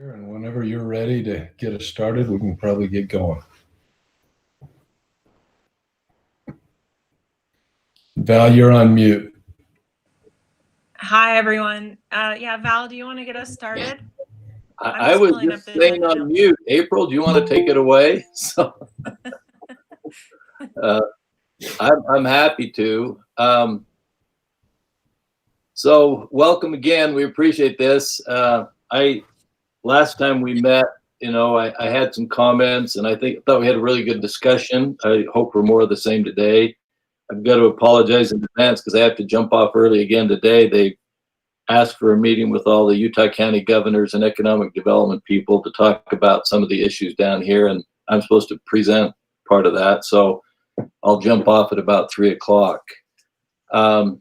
And whenever you're ready to get us started, we can probably get going. Val, you're on mute. Hi, everyone. Val, do you want to get us started? I was just staying on mute. April, do you want to take it away? So, I'm happy to. So welcome again. We appreciate this. Last time we met, I had some comments, and I thought we had a really good discussion. I hope we're more of the same today. I've got to apologize in advance because I have to jump off early again today. They asked for a meeting with all the Utah County governors and economic development people to talk about some of the issues down here, and I'm supposed to present part of that, so I'll jump off at about 3 o'clock. Alan,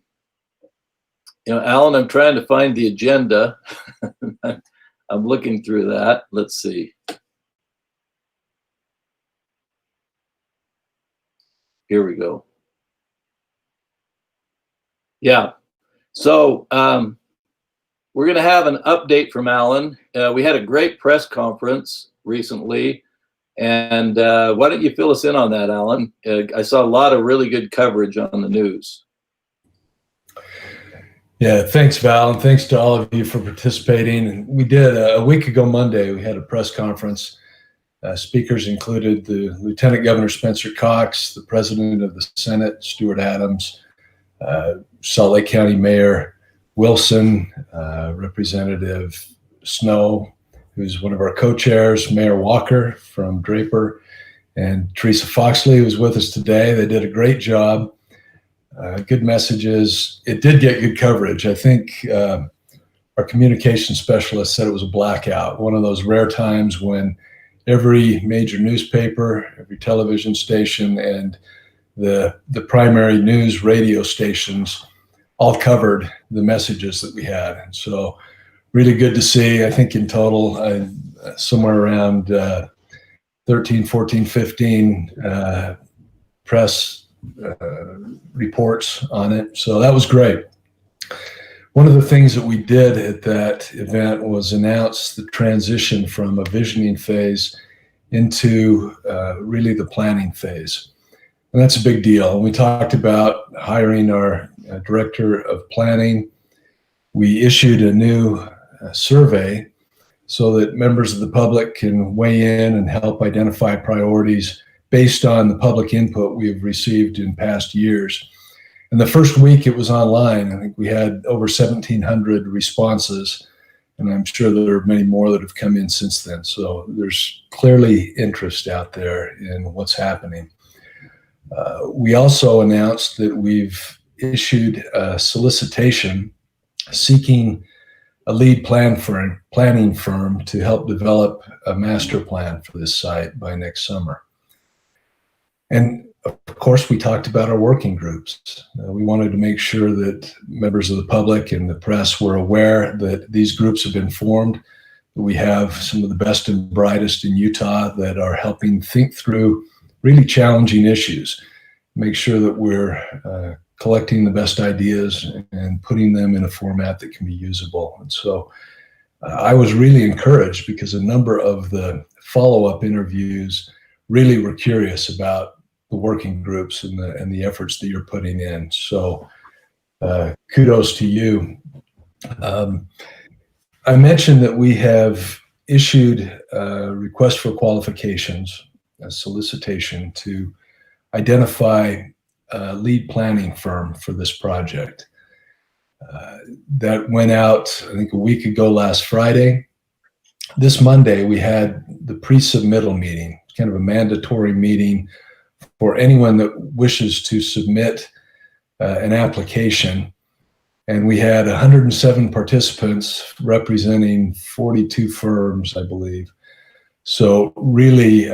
I'm trying to find the agenda. I'm looking through that. Let's see. Here we go. Yeah. So we're going to have an update from Alan. We had a great press conference recently. And why don't you fill us in on that, Alan? I saw a lot of really good coverage on the news. Yeah, thanks, Val, and thanks to all of you for participating. And we did a week ago Monday, we had a press conference. Speakers included the Lieutenant Governor Spencer Cox, the President of the Senate, Stuart Adams, Salt Lake County Mayor Wilson, Representative Snow, who's one of our co-chairs, Mayor Walker from Draper, and Teresa Foxley, who's with us today. They did a great job. Good messages. It did get good coverage. I think our communication specialist said it was a blackout, one of those rare times when every major newspaper, every television station, and the primary news radio stations all covered the messages that we had. And so really good to see. I think in total, somewhere around 13, 14, 15 press reports on it. So that was great. One of the things that we did at that event was announce the transition from a visioning phase into really the planning phase. And that's a big deal. We talked about hiring our director of planning. We issued a new survey so that members of the public can weigh in and help identify priorities based on the public input we've received in past years. And the first week it was online. I think we had over 1,700 responses, and I'm sure there are many more that have come in since then. So there's clearly interest out there in what's happening. We also announced that we've issued a solicitation seeking a lead planning firm to help develop a master plan for this site by next summer. And of course, we talked about our working groups. We wanted to make sure that members of the public and the press were aware that these groups have been formed. We have some of the best and brightest in Utah that are helping think through really challenging issues, make sure that we're collecting the best ideas and putting them in a format that can be usable. And so I was really encouraged because a number of the follow-up interviews really were curious about the working groups and the efforts that you're putting in. So kudos to you. I mentioned that we have issued a request for qualifications, a solicitation to identify a lead planning firm for this project. That went out, I think, a week ago last Friday. This Monday, we had the pre-submittal meeting, kind of a mandatory meeting for anyone that wishes to submit an application. And we had 107 participants representing 42 firms, I believe. So really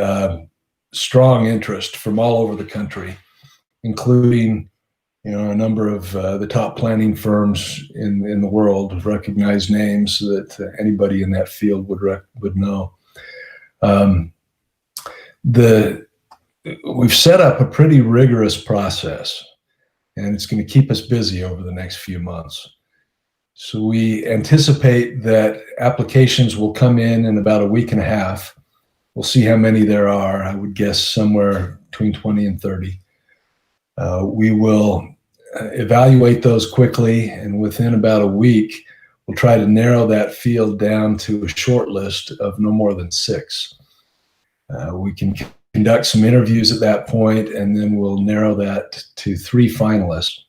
strong interest from all over the country, including a number of the top planning firms in the world, recognized names that anybody in that field would know. We've set up a pretty rigorous process, and it's going to keep us busy over the next few months. So we anticipate that applications will come in about a week and a half. We'll see how many there are. I would guess somewhere between 20 and 30. We will evaluate those quickly, and within about a week, we'll try to narrow that field down to a short list of no more than 6. We can conduct some interviews at that point, and then we'll narrow that to 3 finalists.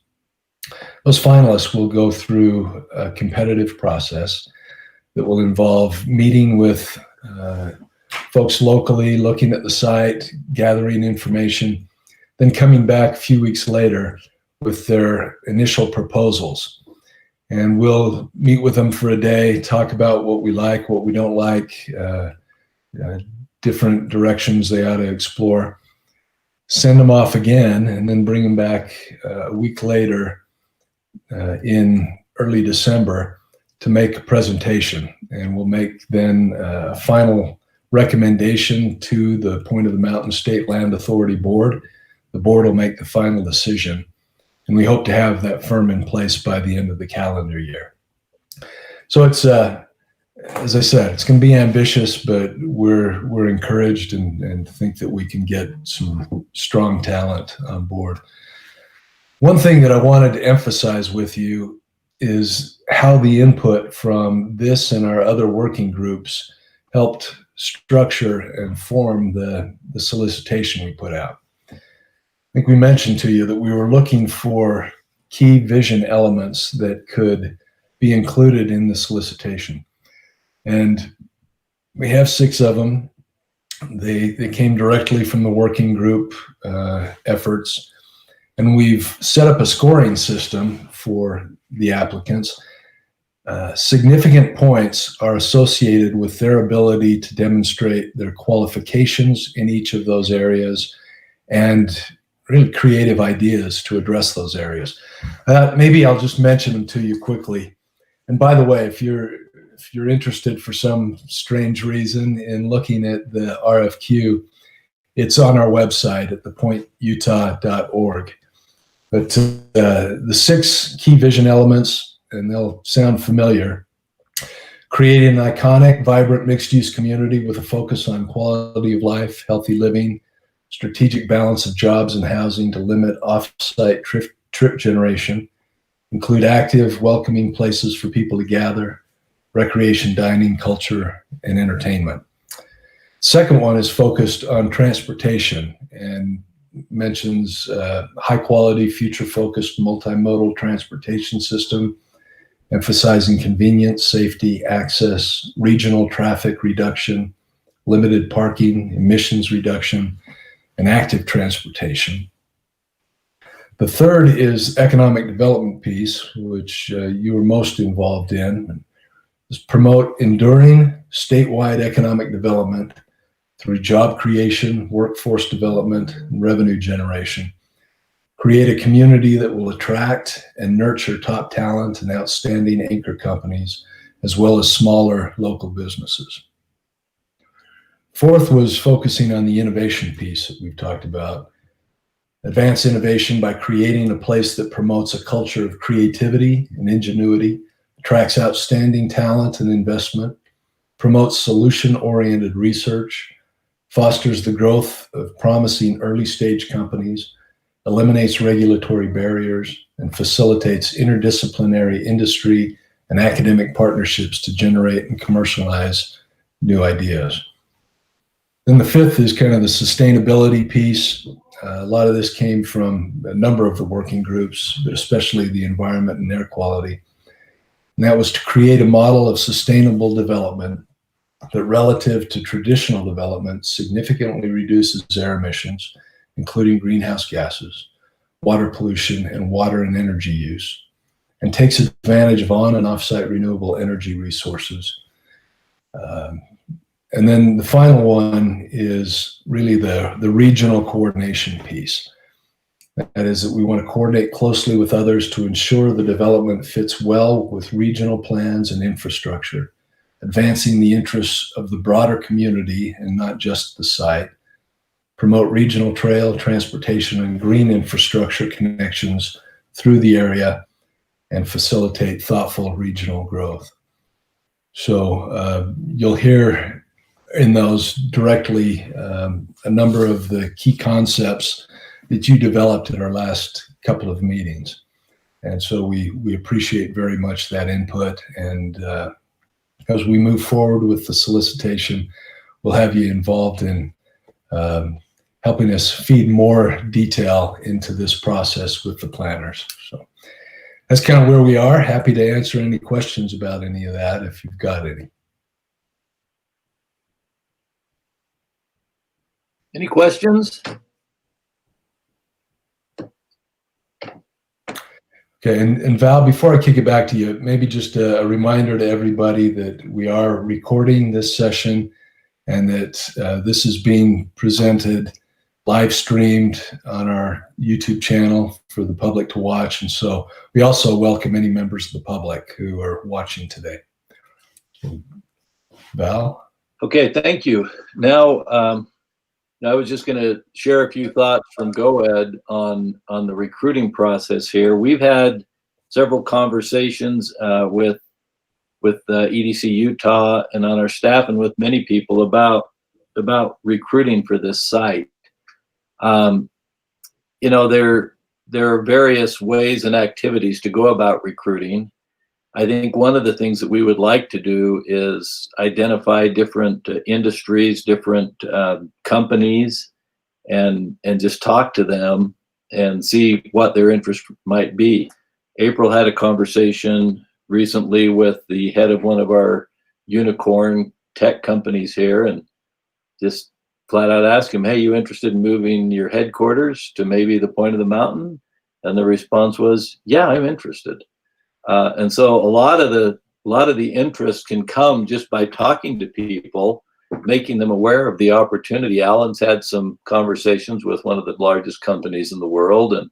Those finalists will go through a competitive process that will involve meeting with folks locally, looking at the site, gathering information, then coming back a few weeks later with their initial proposals. And we'll meet with them for a day, talk about what we like, what we don't like, different directions they ought to explore, send them off again, and then bring them back a week later in early December to make a presentation. And we'll make then a final recommendation to the Point of the Mountain State Land Authority Board. The board will make the final decision, and we hope to have that firm in place by the end of the calendar year. So it's, as I said, it's going to be ambitious, but we're encouraged and think that we can get some strong talent on board. One thing that I wanted to emphasize with you is how the input from this and our other working groups helped structure and form the solicitation we put out. I think we mentioned to you that we were looking for key vision elements that could be included in the solicitation. And we have 6 of them. They came directly from the working group efforts. And we've set up a scoring system for the applicants. Significant points are associated with their ability to demonstrate their qualifications in each of those areas and really creative ideas to address those areas. Maybe I'll just mention them to you quickly. And by the way, if you're interested for some strange reason in looking at the RFQ, it's on our website at thepointutah.org. But the 6 key vision elements, and they'll sound familiar: creating an iconic, vibrant, mixed-use community with a focus on quality of life, healthy living, strategic balance of jobs and housing to limit off-site trip generation, include active, welcoming places for people to gather, recreation, dining, culture, and entertainment. Second one is focused on transportation and mentions high-quality, future-focused, multimodal transportation system, emphasizing convenience, safety, access, regional traffic reduction, limited parking, emissions reduction, and active transportation. The third is economic development piece, which you were most involved in, is promote enduring statewide economic development through job creation, workforce development, and revenue generation. Create a community that will attract and nurture top talent and outstanding anchor companies, as well as smaller local businesses. Fourth was focusing on the innovation piece that we've talked about. Advance innovation by creating a place that promotes a culture of creativity and ingenuity, attracts outstanding talent and investment, promotes solution-oriented research, fosters the growth of promising early-stage companies, eliminates regulatory barriers, and facilitates interdisciplinary industry and academic partnerships to generate and commercialize new ideas. Then the fifth is kind of the sustainability piece. A lot of this came from a number of the working groups, but especially the environment and air quality. And that was to create a model of sustainable development that, relative to traditional development, significantly reduces air emissions, including greenhouse gases, water pollution, and water and energy use, and takes advantage of on and off-site renewable energy resources. And then the final one is really the regional coordination piece. That is, that we want to coordinate closely with others to ensure the development fits well with regional plans and infrastructure, advancing the interests of the broader community and not just the site, promote regional trail, transportation, and green infrastructure connections through the area, and facilitate thoughtful regional growth. So you'll hear in those directly a number of the key concepts that you developed in our last couple of meetings. And so we appreciate very much that input. And as we move forward with the solicitation, we'll have you involved in helping us feed more detail into this process with the planners. So that's kind of where we are. Happy to answer any questions about any of that if you've got any. Any questions? Okay, and Val, before I kick it back to you, maybe just a reminder to everybody that we are recording this session and that this is being presented live streamed on our YouTube channel for the public to watch. And so we also welcome any members of the public who are watching today. Val? Okay, thank you. Now, I was just going to share a few thoughts from GoEd on the recruiting process here. We've had several conversations with EDC Utah and on our staff and with many people about recruiting for this site. You know, there are various ways and activities to go about recruiting. I think one of the things that we would like to do is identify different industries, different companies, and just talk to them and see what their interest might be. April had a conversation recently with the head of one of our unicorn tech companies here and just flat out asked him, hey, you interested in moving your headquarters to maybe the point of the mountain? And the response was, yeah, I'm interested. And so a lot of the interest can come just by talking to people, making them aware of the opportunity. Alan's had some conversations with one of the largest companies in the world and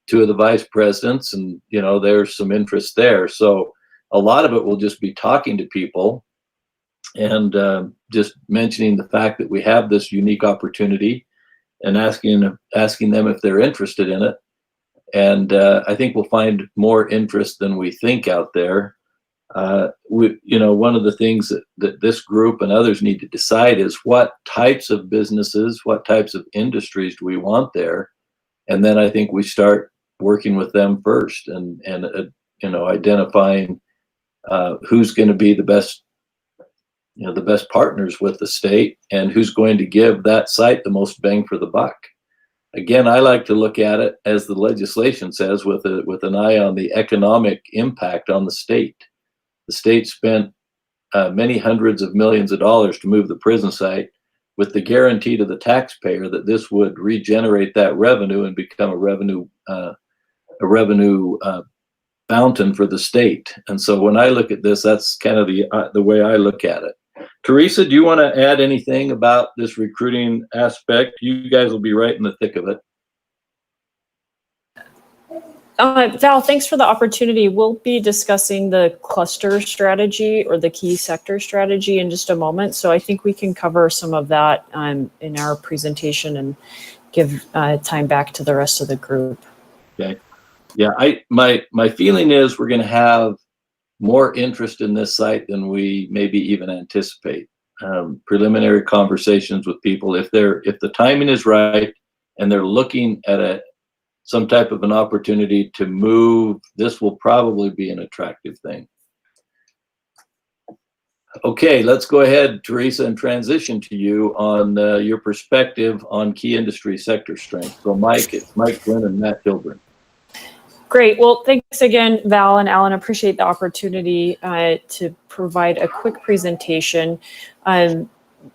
two of the vice presidents, and you know, there's some interest there. So a lot of it will just be talking to people and just mentioning the fact that we have this unique opportunity and asking them if they're interested in it. And I think we'll find more interest than we think out there. You know, one of the things that this group and others need to decide is what types of businesses, what types of industries do we want there? And then I think we start working with them first and you know, identifying who's going to be the best, you know, the best partners with the state and who's going to give that site the most bang for the buck. Again, I like to look at it, as the legislation says, with an eye on the economic impact on the state. The state spent many hundreds of millions of dollars to move the prison site with the guarantee to the taxpayer that this would regenerate that revenue and become a revenue fountain for the state. And so when I look at this, that's kind of the way I look at it. Teresa, do you want to add anything about this recruiting aspect? You guys will be right in the thick of it. Val, thanks for the opportunity. We'll be discussing the cluster strategy or the key sector strategy in just a moment. So I think we can cover some of that in our presentation and give time back to the rest of the group. Okay. Yeah, my feeling is we're going to have more interest in this site than we maybe even anticipate. Preliminary conversations with people, if the timing is right and they're looking at some type of an opportunity to move, this will probably be an attractive thing. Okay, let's go ahead, Teresa, and transition to you on your perspective on key industry sector strength. So it's Mike Flynn and Matt Hilburn. Great. Well, thanks again, Val and Alan. Appreciate the opportunity to provide a quick presentation.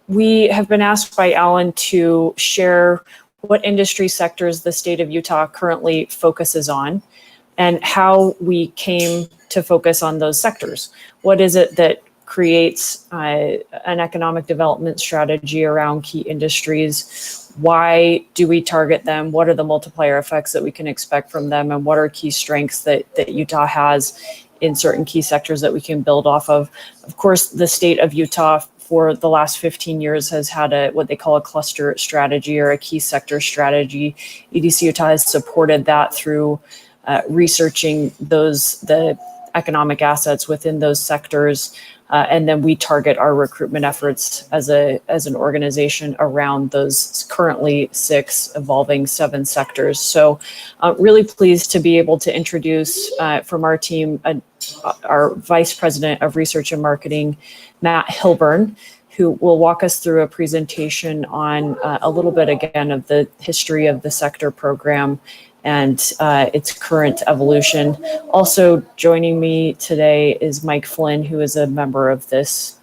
We have been asked by Alan to share what industry sectors the state of Utah currently focuses on and how we came to focus on those sectors. What is it that creates an economic development strategy around key industries? Why do we target them? What are the multiplier effects that we can expect from them? And what are key strengths that Utah has in certain key sectors that we can build off of? Of course, the state of Utah for the last 15 years has had what they call a cluster strategy or a key sector strategy. EDC Utah has supported that through researching the economic assets within those sectors. And then we target our recruitment efforts as an organization around those currently 6, evolving 7 sectors. So really pleased to be able to introduce from our team, our Vice President of Research and Marketing, Matt Hilburn, who will walk us through a presentation on a little bit again of the history of the sector program and its current evolution. Also joining me today is Mike Flynn, who is a member of this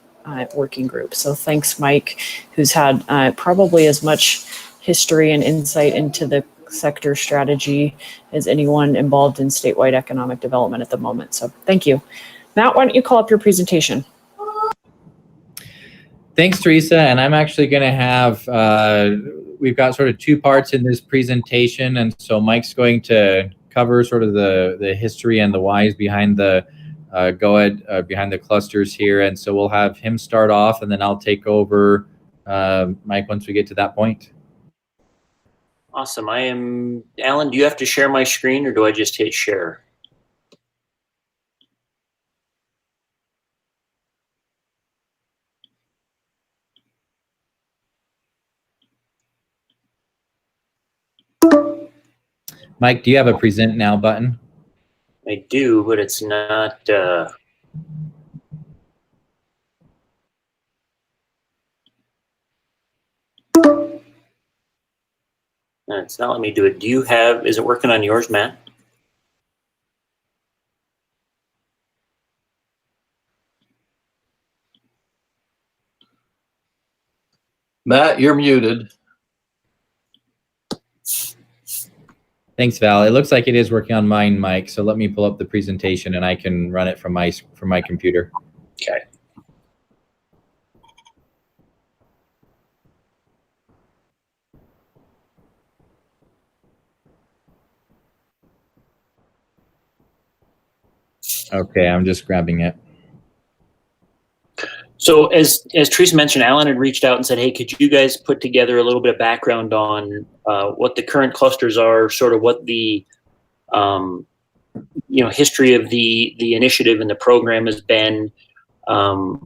working group. So thanks, Mike, who's had probably as much history and insight into the sector strategy as anyone involved in statewide economic development at the moment. So thank you. Matt, why don't you call up your presentation? Thanks, Teresa. And I'm actually going to have, we've got sort of 2 parts in this presentation. And so Mike's going to cover sort of the history and the whys behind the behind the clusters here. And so we'll have him start off, and then I'll take over, Mike, once we get to that point. Awesome. I am, Alan, do you have to share my screen or do I just hit share? Mike, do you have a present now button? I do, but it's not, it's not letting me do it. Do you have, is it working on yours, Matt? Matt, you're muted. Thanks, Val. It looks like it is working on mine, Mike. So let me pull up the presentation and I can run it from my computer. Okay. Okay, I'm just grabbing it. So as Teresa mentioned, Alan had reached out and said, hey, could you guys put together a little bit of background on what the current clusters are, sort of what the history of the initiative and the program has been, how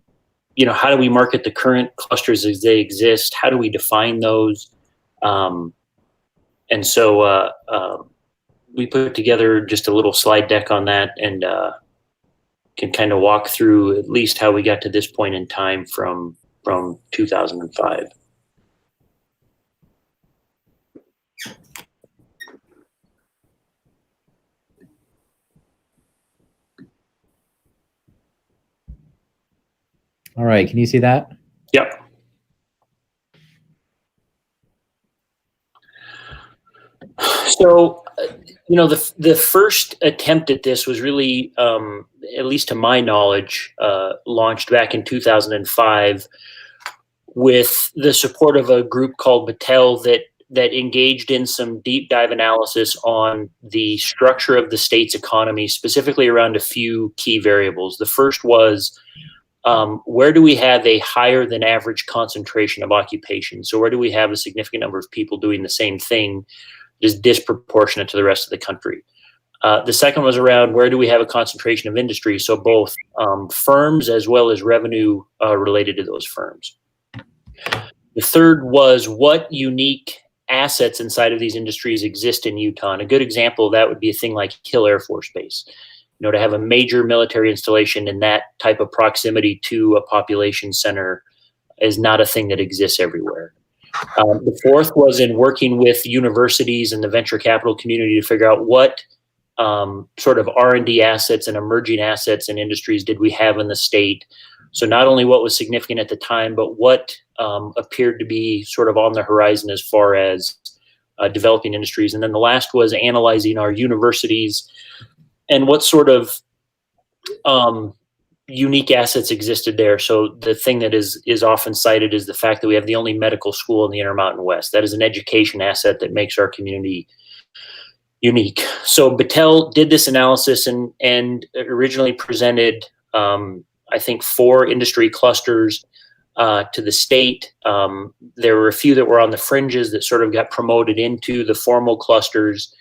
do we market the current clusters as they exist? How do we define those? And so we put together just a little slide deck on that, and can kind of walk through at least how we got to this point in time from 2005. All right, can you see that? Yep. So, the first attempt at this was really, at least to my knowledge, launched back in 2005 with the support of a group called Battelle that engaged in some deep dive analysis on the structure of the state's economy, specifically around a few key variables. The first was, where do we have a higher than average concentration of occupation? So where do we have a significant number of people doing the same thing is disproportionate to the rest of the country? The second was around where do we have a concentration of industry? So both firms as well as revenue related to those firms. The third was what unique assets inside of these industries exist in Utah. And a good example of that would be a thing like Hill Air Force Base. To have a major military installation in that type of proximity to a population center is not a thing that exists everywhere. The fourth was in working with universities and the venture capital community to figure out what sort of R&D assets and emerging assets and industries did we have in the state. So not only what was significant at the time, but what appeared to be sort of on the horizon as far as developing industries. And then the last was analyzing our universities and what sort of unique assets existed there. So the thing that is often cited is the fact that we have the only medical school in the Intermountain West. That is an education asset that makes our community unique. So Battelle did this analysis and originally presented, I think, 4 industry clusters to the state. There were a few that were on the fringes that sort of got promoted into the formal clusters.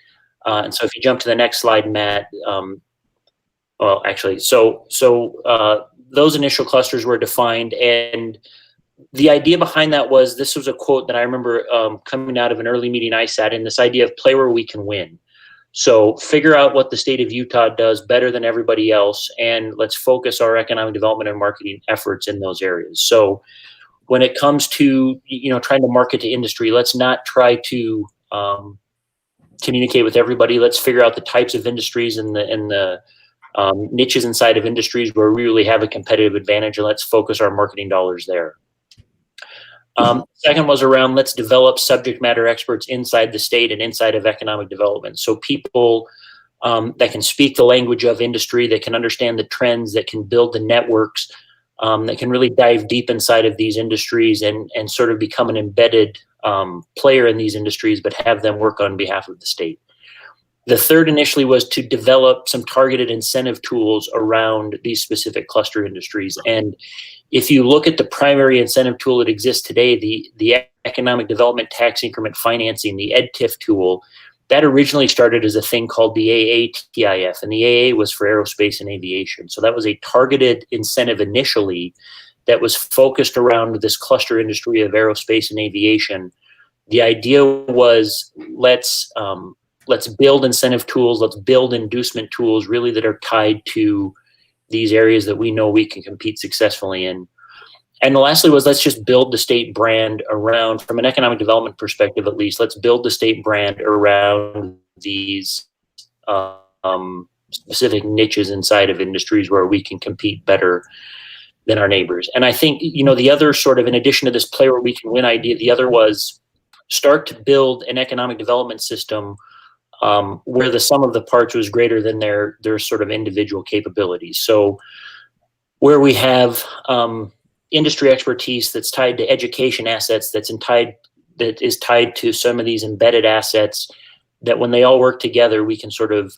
And so if you jump to the next slide, Matt, well, actually, those initial clusters were defined, and the idea behind that was, this was a quote that I remember coming out of an early meeting I sat in, this idea of play where we can win. So figure out what the state of Utah does better than everybody else, and let's focus our economic development and marketing efforts in those areas. So when it comes to, trying to market to industry, let's not try to communicate with everybody. Let's figure out the types of industries and the niches inside of industries where we really have a competitive advantage, and let's focus our marketing dollars there. Second was around, let's develop subject matter experts inside the state and inside of economic development. So people that can speak the language of industry, that can understand the trends, that can build the networks, that can really dive deep inside of these industries and sort of become an embedded player in these industries, but have them work on behalf of the state. The third initially was to develop some targeted incentive tools around these specific cluster industries. And if you look at the primary incentive tool that exists today, the Economic Development Tax Increment Financing, the EdTIF tool, that originally started as a thing called the AATIF, and the AA was for aerospace and aviation. So that was a targeted incentive initially that was focused around this cluster industry of aerospace and aviation. The idea was, let's build incentive tools, let's build inducement tools really that are tied to these areas that we know we can compete successfully in. And lastly was, let's just build the state brand around, from an economic development perspective at least, let's build the state brand around these specific niches inside of industries where we can compete better than our neighbors. And I think, the other sort of, in addition to this play where we can win idea, the other was start to build an economic development system where the sum of the parts was greater than their sort of individual capabilities. So where we have industry expertise that's tied to education assets, that is tied to some of these embedded assets, that when they all work together, we can sort of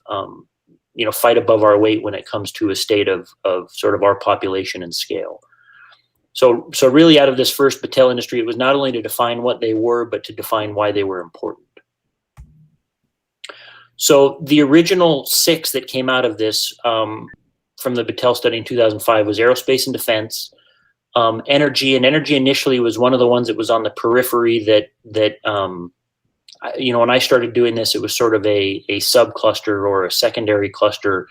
fight above our weight when it comes to a state of sort of our population and scale. So really, out of this first Battelle industry, it was not only to define what they were, but to define why they were important. So the original 6 that came out of this from the Battelle study in 2005 was aerospace and defense, energy, and energy initially was one of the ones that was on the periphery that when I started doing this, it was sort of a subcluster or a secondary cluster.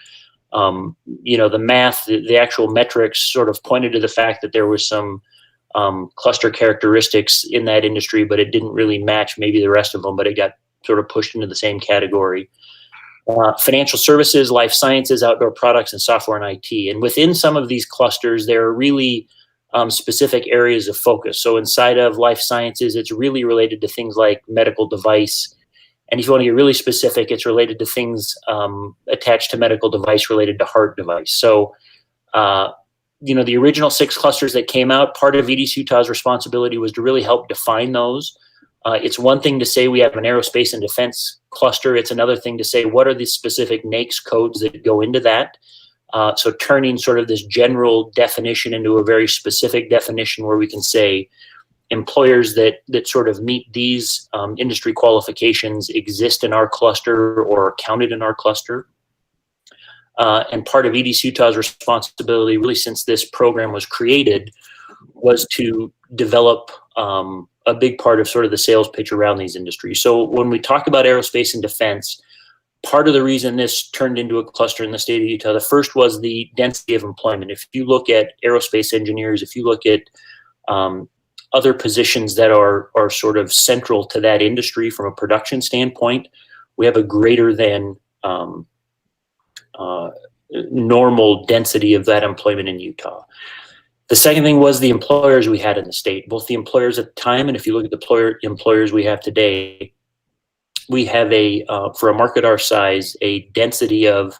The math, the actual metrics sort of pointed to the fact that there was some cluster characteristics in that industry, but it didn't really match maybe the rest of them, but it got sort of pushed into the same category. Financial services, life sciences, outdoor products, and software and IT. And within some of these clusters, there are really specific areas of focus. So inside of life sciences, it's really related to things like medical device. And if you want to get really specific, it's related to things attached to medical device related to heart device. So, the original 6 clusters that came out, part of EDC Utah's responsibility was to really help define those. It's one thing to say we have an aerospace and defense cluster. It's another thing to say, what are the specific NAICS codes that go into that? So turning sort of this general definition into a very specific definition where we can say employers that sort of meet these industry qualifications exist in our cluster or are counted in our cluster. And part of EDC Utah's responsibility, really since this program was created, was to develop a big part of sort of the sales pitch around these industries. So when we talk about aerospace and defense, part of the reason this turned into a cluster in the state of Utah, the first was the density of employment. If you look at aerospace engineers, if you look at other positions that are sort of central to that industry from a production standpoint, we have a greater than normal density of that employment in Utah. The second thing was the employers we had in the state, both the employers at the time, and if you look at the employers we have today, we have for a market our size, a density of,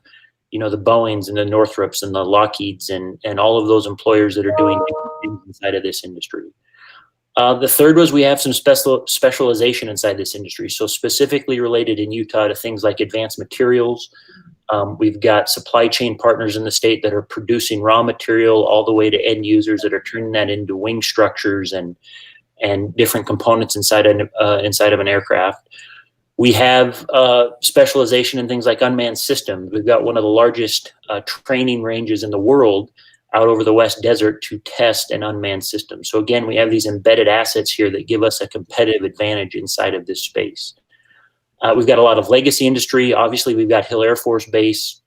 the Boeings and the Northrops and the Lockheeds and all of those employers that are doing things inside of this industry. The third was we have some specialization inside this industry. So specifically related in Utah to things like advanced materials. We've got supply chain partners in the state that are producing raw material all the way to end users that are turning that into wing structures and different components inside of an aircraft. We have specialization in things like unmanned systems. We've got one of the largest training ranges in the world out over the West Desert to test an unmanned system. So again, we have these embedded assets here that give us a competitive advantage inside of this space. We've got a lot of legacy industry. Obviously, we've got Hill Air Force Base,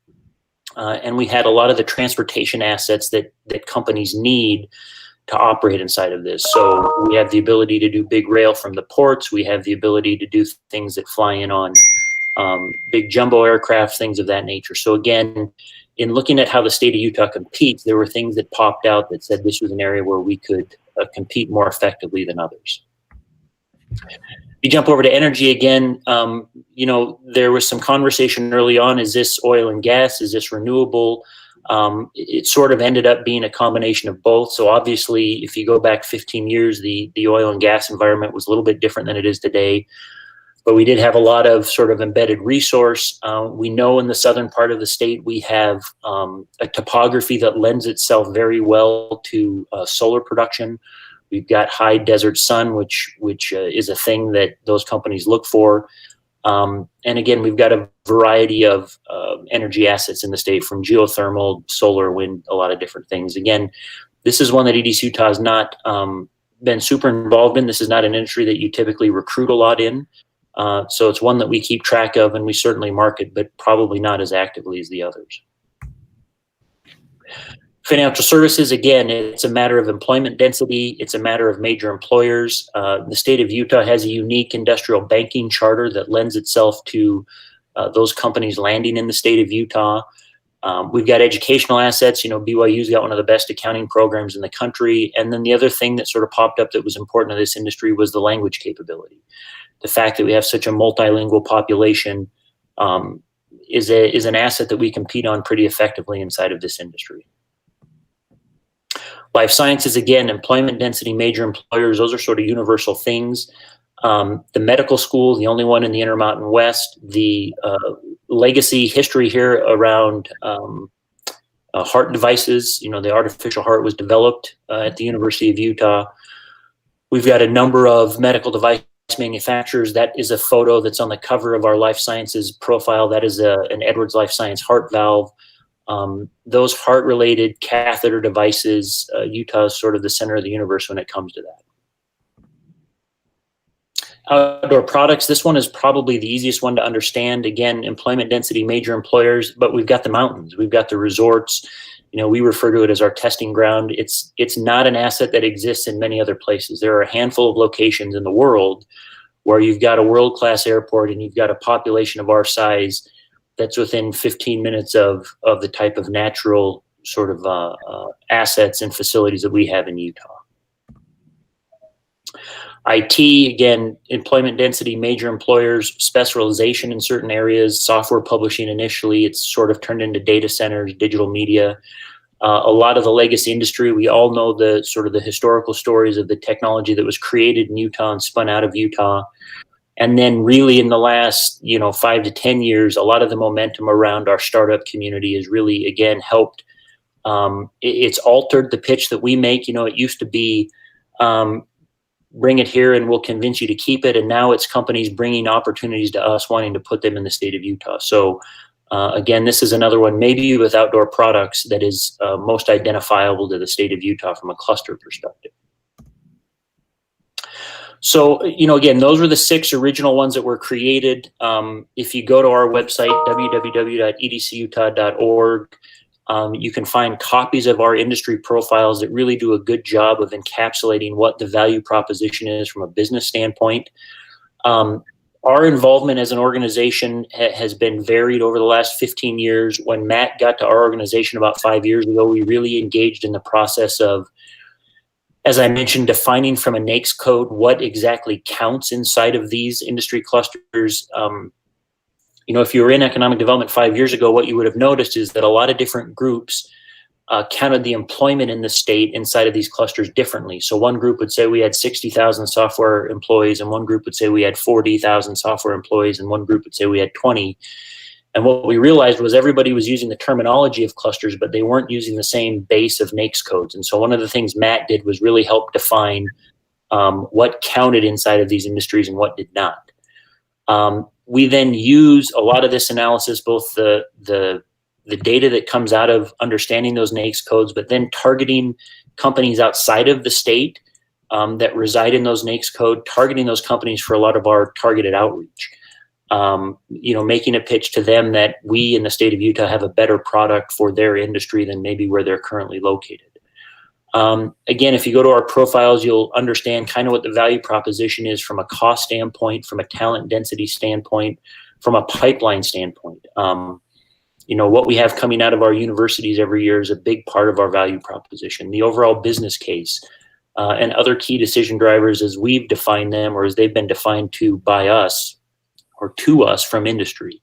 and we had a lot of the transportation assets that companies need to operate inside of this. So we have the ability to do big rail from the ports. We have the ability to do things that fly in on big jumbo aircraft, things of that nature. So again, in looking at how the state of Utah competes, there were things that popped out that said this was an area where we could compete more effectively than others. You jump over to energy again, you know, there was some conversation early on, is this oil and gas, is this renewable? It sort of ended up being a combination of both. So obviously, if you go back 15 years, the oil and gas environment was a little bit different than it is today. But we did have a lot of sort of embedded resource. We know in the southern part of the state, we have a topography that lends itself very well to solar production. We've got high desert sun, which is a thing that those companies look for. And again, we've got a variety of energy assets in the state, from geothermal, solar, wind, a lot of different things. Again, this is one that EDC Utah has not been super involved in. This is not an industry that you typically recruit a lot in. So it's one that we keep track of and we certainly market, but probably not as actively as the others. Financial services, again, it's a matter of employment density. It's a matter of major employers. The state of Utah has a unique industrial banking charter that lends itself to those companies landing in the state of Utah. We've got educational assets. You know, BYU's got one of the best accounting programs in the country. And then the other thing that sort of popped up that was important to this industry was the language capability. The fact that we have such a multilingual population is an asset that we compete on pretty effectively inside of this industry. Life sciences, again, employment density, major employers, those are sort of universal things. The medical school, the only one in the Intermountain West, the legacy history here around heart devices. You know, the artificial heart was developed at the University of Utah. We've got a number of medical device manufacturers. That is a photo that's on the cover of our life sciences profile. That is an Edwards Life Science heart valve. Those heart-related catheter devices, Utah is sort of the center of the universe when it comes to that. Outdoor products, this one is probably the easiest one to understand. Again, employment density, major employers, but we've got the mountains, we've got the resorts. You know, we refer to it as our testing ground. It's not an asset that exists in many other places. There are a handful of locations in the world where you've got a world-class airport and you've got a population of our size that's within 15 minutes of the type of natural sort of assets and facilities that we have in Utah. IT, again, employment density, major employers, specialization in certain areas, software publishing initially, it's sort of turned into data centers, digital media. A lot of the legacy industry, we all know the sort of the historical stories of the technology that was created in Utah and spun out of Utah. And then really in the last, 5 to 10 years, a lot of the momentum around our startup community has really, again, helped. It's altered the pitch that we make. It used to be, bring it here and we'll convince you to keep it. And now it's companies bringing opportunities to us, wanting to put them in the state of Utah. So again, this is another one, maybe with outdoor products, that is most identifiable to the state of Utah from a cluster perspective. So, again, those were the 6 original ones that were created. If you go to our website, www.edcutah.org, you can find copies of our industry profiles that really do a good job of encapsulating what the value proposition is from a business standpoint. Our involvement as an organization has been varied over the last 15 years. When Matt got to our organization about 5 years ago, we really engaged in the process of, as I mentioned, defining from a NAICS code what exactly counts inside of these industry clusters. If you were in economic development 5 years ago, what you would have noticed is that a lot of different groups counted the employment in the state inside of these clusters differently. So one group would say we had 60,000 software employees, and one group would say we had 40,000 software employees, and one group would say we had 20. And what we realized was everybody was using the terminology of clusters, but they weren't using the same base of NAICS codes. And so one of the things Matt did was really help define what counted inside of these industries and what did not. We then use a lot of this analysis, both the data that comes out of understanding those NAICS codes, but then targeting companies outside of the state that reside in those NAICS code, targeting those companies for a lot of our targeted outreach. Making a pitch to them that we in the state of Utah have a better product for their industry than maybe where they're currently located. Again, if you go to our profiles, you'll understand kind of what the value proposition is from a cost standpoint, from a talent density standpoint, from a pipeline standpoint. What we have coming out of our universities every year is a big part of our value proposition. The overall business case and other key decision drivers as we've defined them or as they've been defined to by us or to us from industry.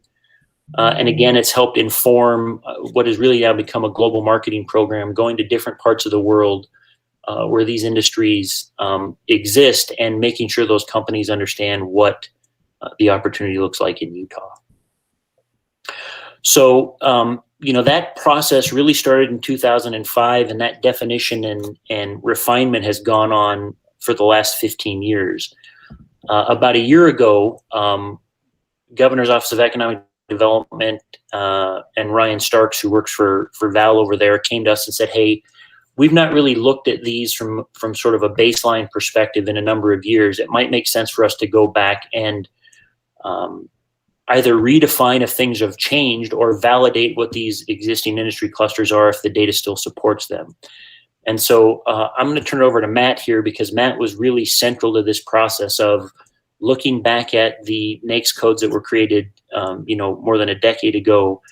And again, it's helped inform what has really now become a global marketing program, going to different parts of the world where these industries exist and making sure those companies understand what the opportunity looks like in Utah. So, that process really started in 2005, and that definition and refinement has gone on for the last 15 years. About a year ago, Governor's Office of Economic Development and Ryan Starks, who works for Val over there, came to us and said, hey, we've not really looked at these from sort of a baseline perspective in a number of years. It might make sense for us to go back and either redefine if things have changed or validate what these existing industry clusters are if the data still supports them. And so I'm going to turn it over to Matt here because Matt was really central to this process of looking back at the NAICS codes that were created, more than a decade ago,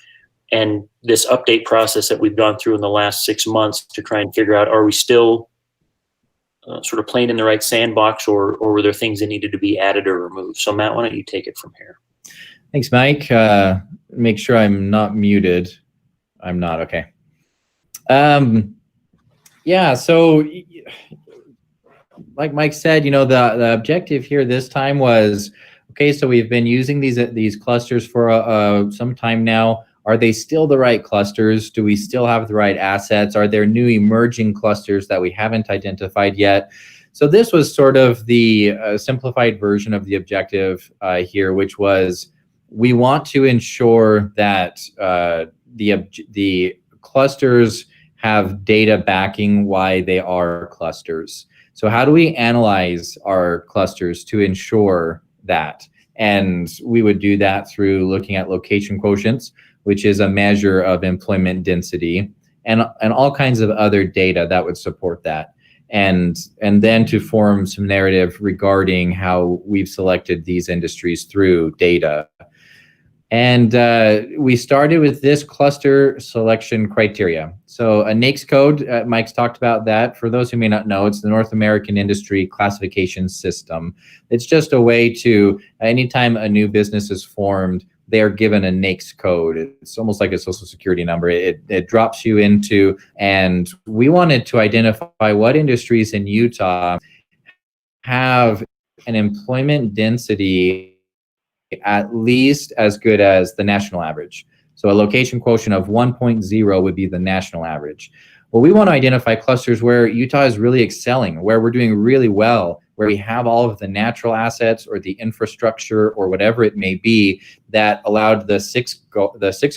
and this update process that we've gone through in the last 6 months to try and figure out, are we still sort of playing in the right sandbox or were there things that needed to be added or removed? So Matt, why don't you take it from here? Thanks, Mike. Make sure I'm not muted. I'm not, okay. So like Mike said, the objective here this time was, okay, so we've been using these clusters for some time now. Are they still the right clusters? Do we still have the right assets? Are there new emerging clusters that we haven't identified yet? So this was sort of the simplified version of the objective here, which was we want to ensure that the clusters have data backing why they are clusters. So how do we analyze our clusters to ensure that? And we would do that through looking at location quotients, which is a measure of employment density, and all kinds of other data that would support that. And then to form some narrative regarding how we've selected these industries through data. And we started with this cluster selection criteria. So a NAICS code, Mike's talked about that. For those who may not know, it's the North American Industry Classification System. It's just a way to, anytime a new business is formed, they are given a NAICS code. It's almost like a social security number. It drops you into, and we wanted to identify what industries in Utah have an employment density at least as good as the national average. So a location quotient of 1.0 would be the national average. Well, we want to identify clusters where Utah is really excelling, where we're doing really well, where we have all of the natural assets or the infrastructure or whatever it may be that allowed the six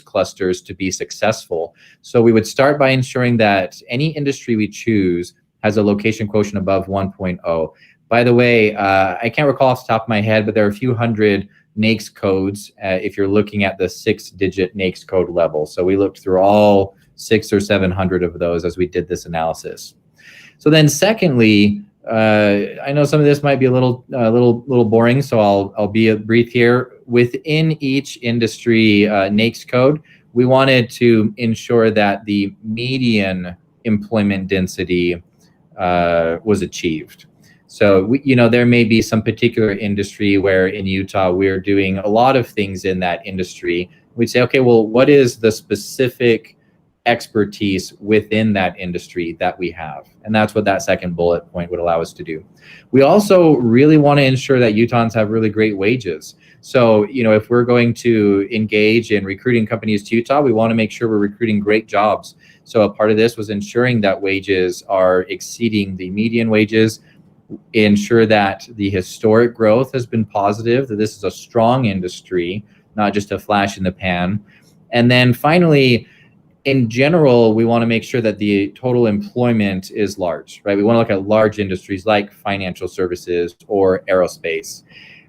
clusters to be successful. So we would start by ensuring that any industry we choose has a location quotient above 1.0. By the way, I can't recall off the top of my head, but there are a few hundred NAICS codes if you're looking at the 6-digit NAICS code level. So we looked through all 600 or 700 of those as we did this analysis. So then secondly, I know some of this might be a little boring, so I'll be brief here. Within each industry NAICS code, we wanted to ensure that the median employment density was achieved. So there may be some particular industry where in Utah we're doing a lot of things in that industry. We'd say, okay, well, what is the specific expertise within that industry that we have? And that's what that second bullet point would allow us to do. We also really want to ensure that Utahns have really great wages. So, if we're going to engage in recruiting companies to Utah, we want to make sure we're recruiting great jobs. So a part of this was ensuring that wages are exceeding the median wages. ensure that the historic growth has been positive, that this is a strong industry, not just a flash in the pan. And then finally, in general, we want to make sure that the total employment is large, right? We want to look at large industries like financial services or aerospace.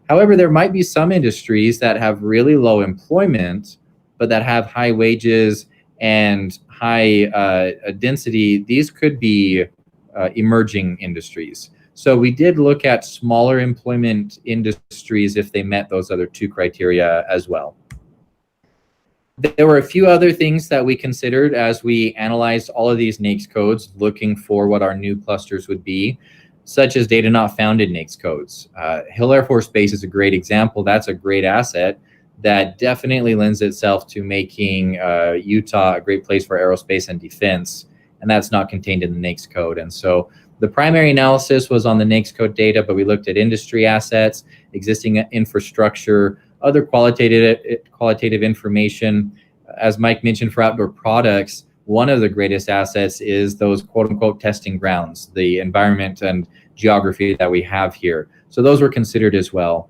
However, there might be some industries that have really low employment, but that have high wages and high density. These could be emerging industries. So we did look at smaller employment industries if they met those other two criteria as well. There were a few other things that we considered as we analyzed all of these NAICS codes, looking for what our new clusters would be, such as data not found in NAICS codes. Hill Air Force Base is a great example. That's a great asset that definitely lends itself to making Utah a great place for aerospace and defense, and that's not contained in the NAICS code. And so the primary analysis was on the NAICS code data, but we looked at industry assets, existing infrastructure, other qualitative information. As Mike mentioned, for outdoor products, one of the greatest assets is those quote unquote testing grounds, the environment and geography that we have here. So those were considered as well.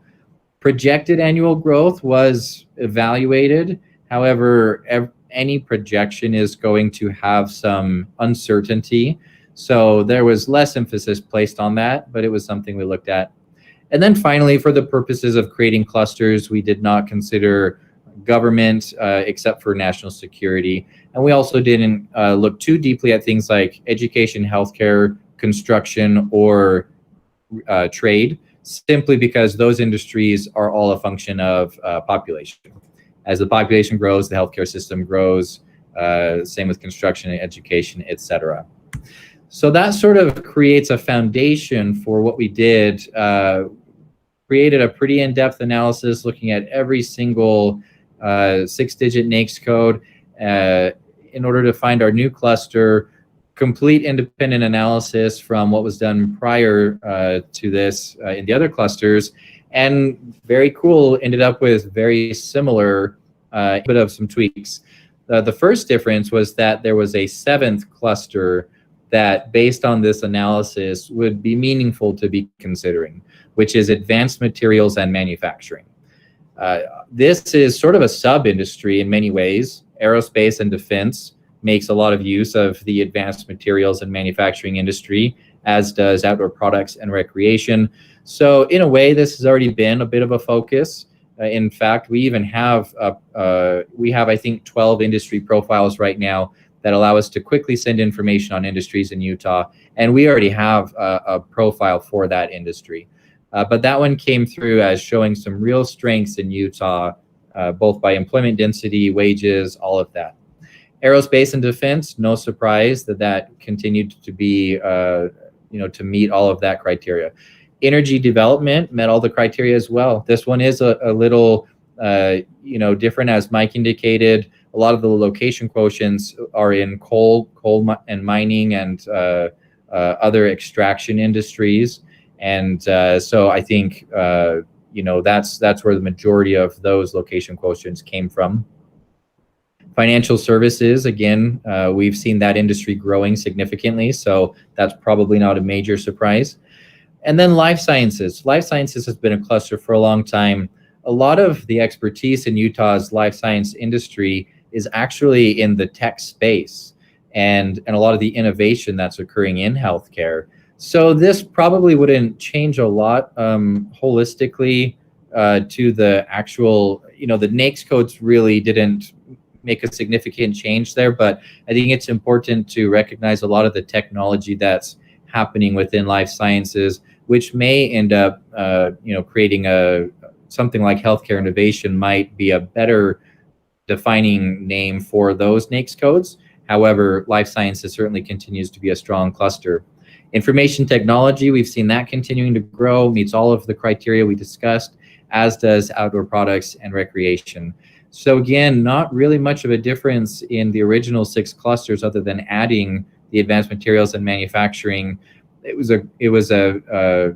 Projected annual growth was evaluated. However, any projection is going to have some uncertainty. So there was less emphasis placed on that, but it was something we looked at. And then finally, for the purposes of creating clusters, we did not consider government except for national security. And we also didn't look too deeply at things like education, healthcare, construction, or trade, simply because those industries are all a function of population. As the population grows, the healthcare system grows, same with construction and education, etc. So that sort of creates a foundation for what we did, created a pretty in-depth analysis looking at every single 6-digit NAICS code in order to find our new cluster, complete independent analysis from what was done prior to this in the other clusters, and very cool, ended up with very similar, bit of some tweaks. The first difference was that there was a 7th cluster that, based on this analysis, would be meaningful to be considering, which is advanced materials and manufacturing. This is sort of a sub-industry in many ways. Aerospace and defense makes a lot of use of the advanced materials and manufacturing industry, as does outdoor products and recreation. So in a way, this has already been a bit of a focus. In fact, we even have, I think, 12 industry profiles right now that allow us to quickly send information on industries in Utah. And we already have a profile for that industry. But that one came through as showing some real strengths in Utah, both by employment density, wages, all of that. Aerospace and defense, no surprise that continued to be, to meet all of that criteria. Energy development met all the criteria as well. This one is a little, different, as Mike indicated. A lot of the location quotients are in coal and mining and other extraction industries. And so I think, that's where the majority of those location quotients came from. Financial services, again, we've seen that industry growing significantly, so that's probably not a major surprise. And then life sciences. Life sciences has been a cluster for a long time. A lot of the expertise in Utah's life science industry is actually in the tech space and a lot of the innovation that's occurring in healthcare. So this probably wouldn't change a lot holistically to the actual, the NAICS codes really didn't make a significant change there, but I think it's important to recognize a lot of the technology that's happening within life sciences, which may end up, creating something like healthcare innovation might be a better defining name for those NAICS codes. However, life sciences certainly continues to be a strong cluster. Information technology, we've seen that continuing to grow, meets all of the criteria we discussed, as does outdoor products and recreation. So again, not really much of a difference in the original 6 clusters other than adding the advanced materials and manufacturing. It was a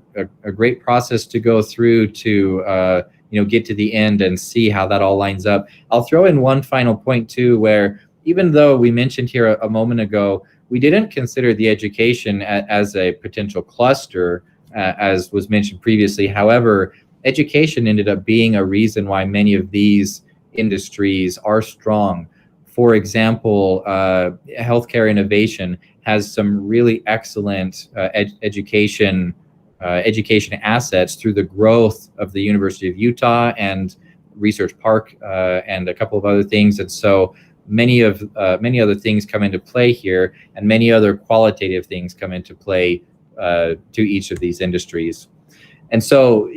great process to go through to get to the end and see how that all lines up. I'll throw in one final point too, where even though we mentioned here a moment ago, we didn't consider the education as a potential cluster as was mentioned previously. However, education ended up being a reason why many of these industries are strong. For example, healthcare innovation has some really excellent education assets through the growth of the University of Utah and Research Park and a couple of other things. And so many other things come into play here, and many other qualitative things come into play to each of these industries. And so,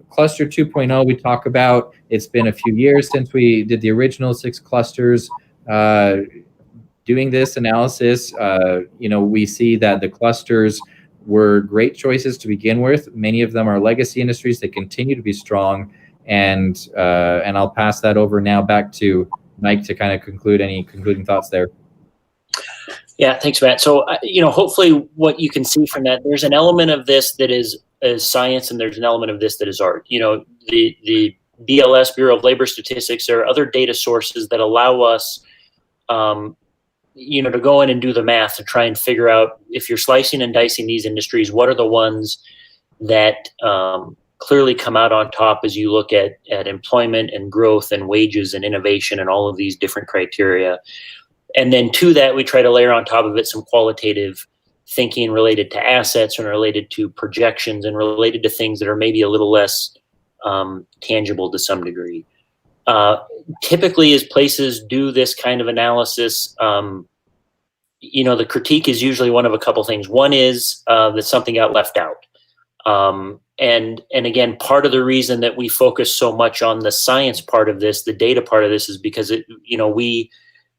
Cluster 2.0, we talk about, it's been a few years since we did the original 6 clusters. Doing this analysis, we see that the clusters were great choices to begin with. Many of them are legacy industries that continue to be strong. And I'll pass that over now back to Mike to kind of conclude any concluding thoughts there. Yeah, thanks, Matt. So, hopefully what you can see from that, there's an element of this that is science, and there's an element of this that is art. The BLS, Bureau of Labor Statistics, there are other data sources that allow us, to go in and do the math to try and figure out, if you're slicing and dicing these industries, what are the ones that clearly come out on top as you look at employment and growth and wages and innovation and all of these different criteria. And then to that, we try to layer on top of it some qualitative thinking related to assets and related to projections and related to things that are maybe a little less tangible to some degree. Typically, as places do this kind of analysis, the critique is usually one of a couple things. One is that something got left out. And again, part of the reason that we focus so much on the science part of this, the data part of this, is because we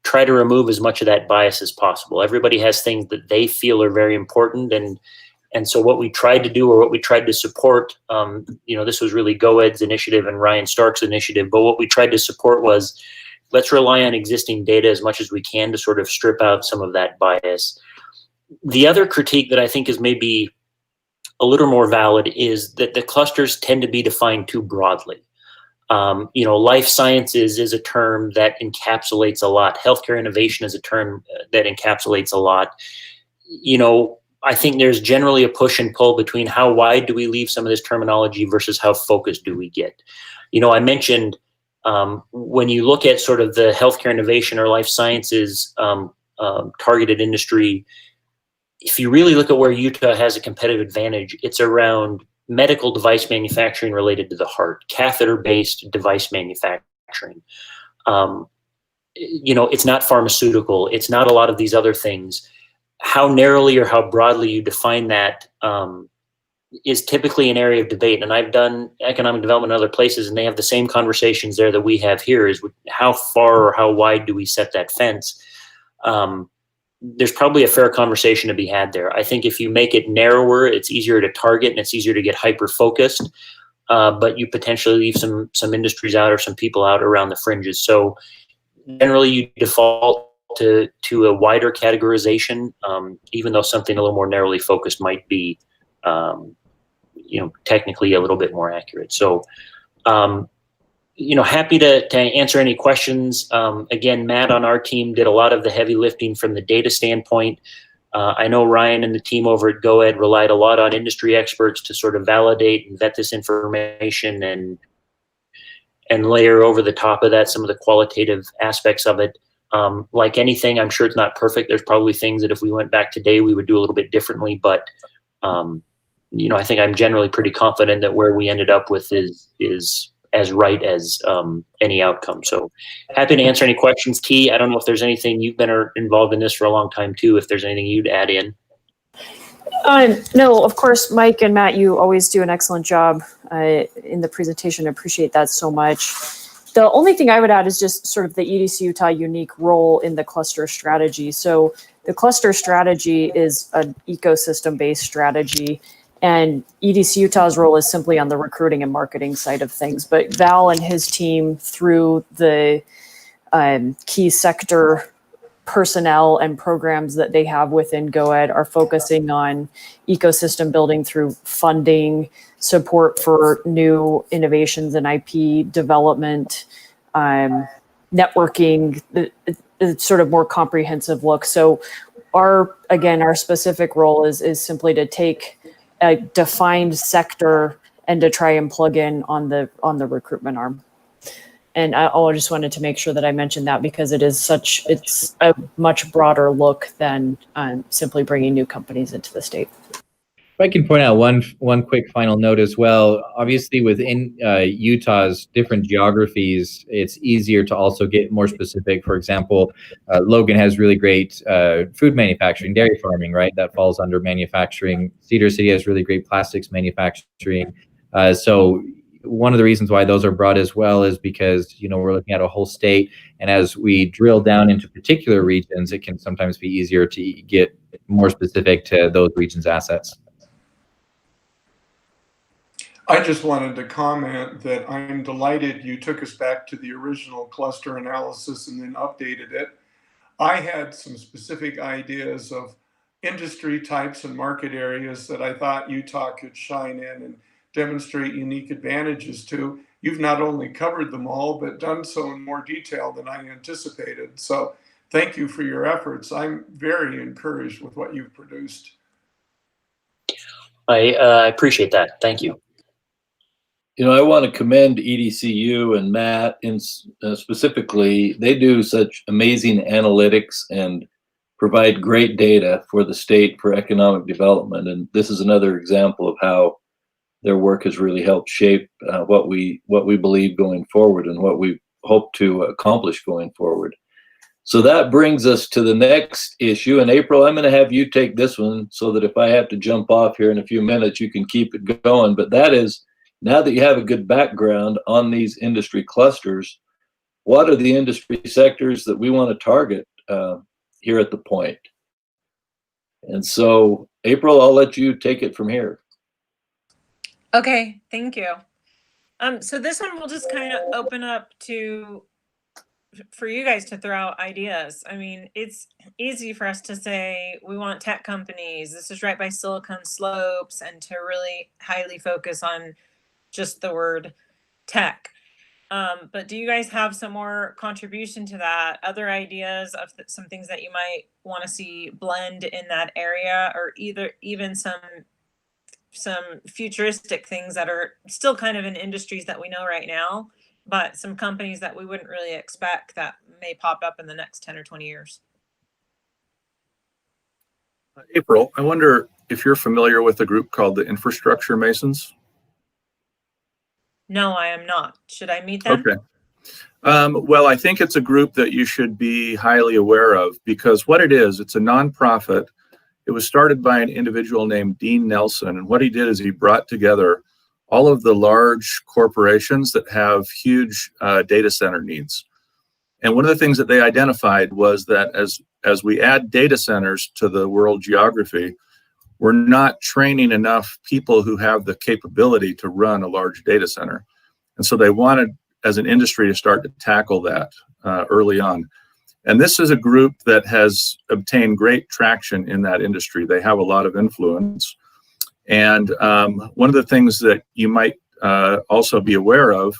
try to remove as much of that bias as possible. Everybody has things that they feel are very important, and so what we tried to do, or what we tried to support, this was really GOED's initiative and Ryan Stark's initiative, but what we tried to support was, let's rely on existing data as much as we can to sort of strip out some of that bias. The other critique that I think is maybe a little more valid is that the clusters tend to be defined too broadly. Life sciences is a term that encapsulates a lot. Healthcare innovation is a term that encapsulates a lot. I think there's generally a push and pull between how wide do we leave some of this terminology versus how focused do we get. I mentioned when you look at sort of the healthcare innovation or life sciences targeted industry, if you really look at where Utah has a competitive advantage, it's around medical device manufacturing related to the heart, catheter-based device manufacturing. It's not pharmaceutical. It's not a lot of these other things. How narrowly or how broadly you define that is typically an area of debate. And I've done economic development in other places, and they have the same conversations there that we have here, is how far or how wide do we set that fence? There's probably a fair conversation to be had there. I think if you make it narrower, it's easier to target and it's easier to get hyper-focused, but you potentially leave some industries out or some people out around the fringes. So generally you default to a wider categorization, even though something a little more narrowly focused might be, technically a little bit more accurate. So, happy to answer any questions. Again, Matt on our team did a lot of the heavy lifting from the data standpoint. I know Ryan and the team over at GOED relied a lot on industry experts to sort of validate and vet this information and layer over the top of that some of the qualitative aspects of it. Like anything, I'm sure it's not perfect. There's probably things that if we went back today, we would do a little bit differently. But, I think I'm generally pretty confident that where we ended up with is as right as any outcome. So happy to answer any questions. T, I don't know if there's anything, you've been involved in this for a long time too, if there's anything you'd add in. No, of course, Mike and Matt, you always do an excellent job in the presentation. I appreciate that so much. The only thing I would add is just sort of the EDC Utah unique role in the cluster strategy. So the cluster strategy is an ecosystem-based strategy, and EDC Utah's role is simply on the recruiting and marketing side of things. But Val and his team, through the key sector personnel and programs that they have within GOED, are focusing on ecosystem building through funding, support for new innovations and IP development, networking, sort of more comprehensive look. So our specific role is simply to take a defined sector and to try and plug in on the recruitment arm. And I just wanted to make sure that I mentioned that because it's a much broader look than simply bringing new companies into the state. If I can point out one quick final note as well, obviously within Utah's different geographies, it's easier to also get more specific. For example, Logan has really great food manufacturing, dairy farming, right? That falls under manufacturing. Cedar City has really great plastics manufacturing. So one of the reasons why those are broad as well is because, we're looking at a whole state. And as we drill down into particular regions, it can sometimes be easier to get more specific to those regions' assets. I just wanted to comment that I'm delighted you took us back to the original cluster analysis and then updated it. I had some specific ideas of industry types and market areas that I thought Utah could shine in and demonstrate unique advantages to. You've not only covered them all, but done so in more detail than I anticipated. So thank you for your efforts. I'm very encouraged with what you've produced. I appreciate that. Thank you. I want to commend EDCU and Matt specifically. They do such amazing analytics and provide great data for the state for economic development. And this is another example of how their work has really helped shape what we believe going forward and what we hope to accomplish going forward. So that brings us to the next issue. And April, I'm going to have you take this one so that if I have to jump off here in a few minutes, you can keep it going. But that is, now that you have a good background on these industry clusters, what are the industry sectors that we want to target here at the point? And so, April, I'll let you take it from here. Okay, thank you. So this one we'll just kind of open up for you guys to throw out ideas. I mean, it's easy for us to say we want tech companies. This is right by Silicon Slopes, and to really highly focus on just the word tech. But do you guys have some more contribution to that? Other ideas of some things that you might want to see blend in that area, or even some futuristic things that are still kind of in industries that we know right now, but some companies that we wouldn't really expect that may pop up in the next 10 or 20 years? April, I wonder if you're familiar with a group called the Infrastructure Masons? No, I am not. Should I meet them? Okay. Well, I think it's a group that you should be highly aware of, because what it is, it's a nonprofit. It was started by an individual named Dean Nelson. And what he did is he brought together all of the large corporations that have huge data center needs. And one of the things that they identified was that as we add data centers to the world geography, we're not training enough people who have the capability to run a large data center. And so they wanted, as an industry, to start to tackle that early on. And this is a group that has obtained great traction in that industry. They have a lot of influence. And one of the things that you might also be aware of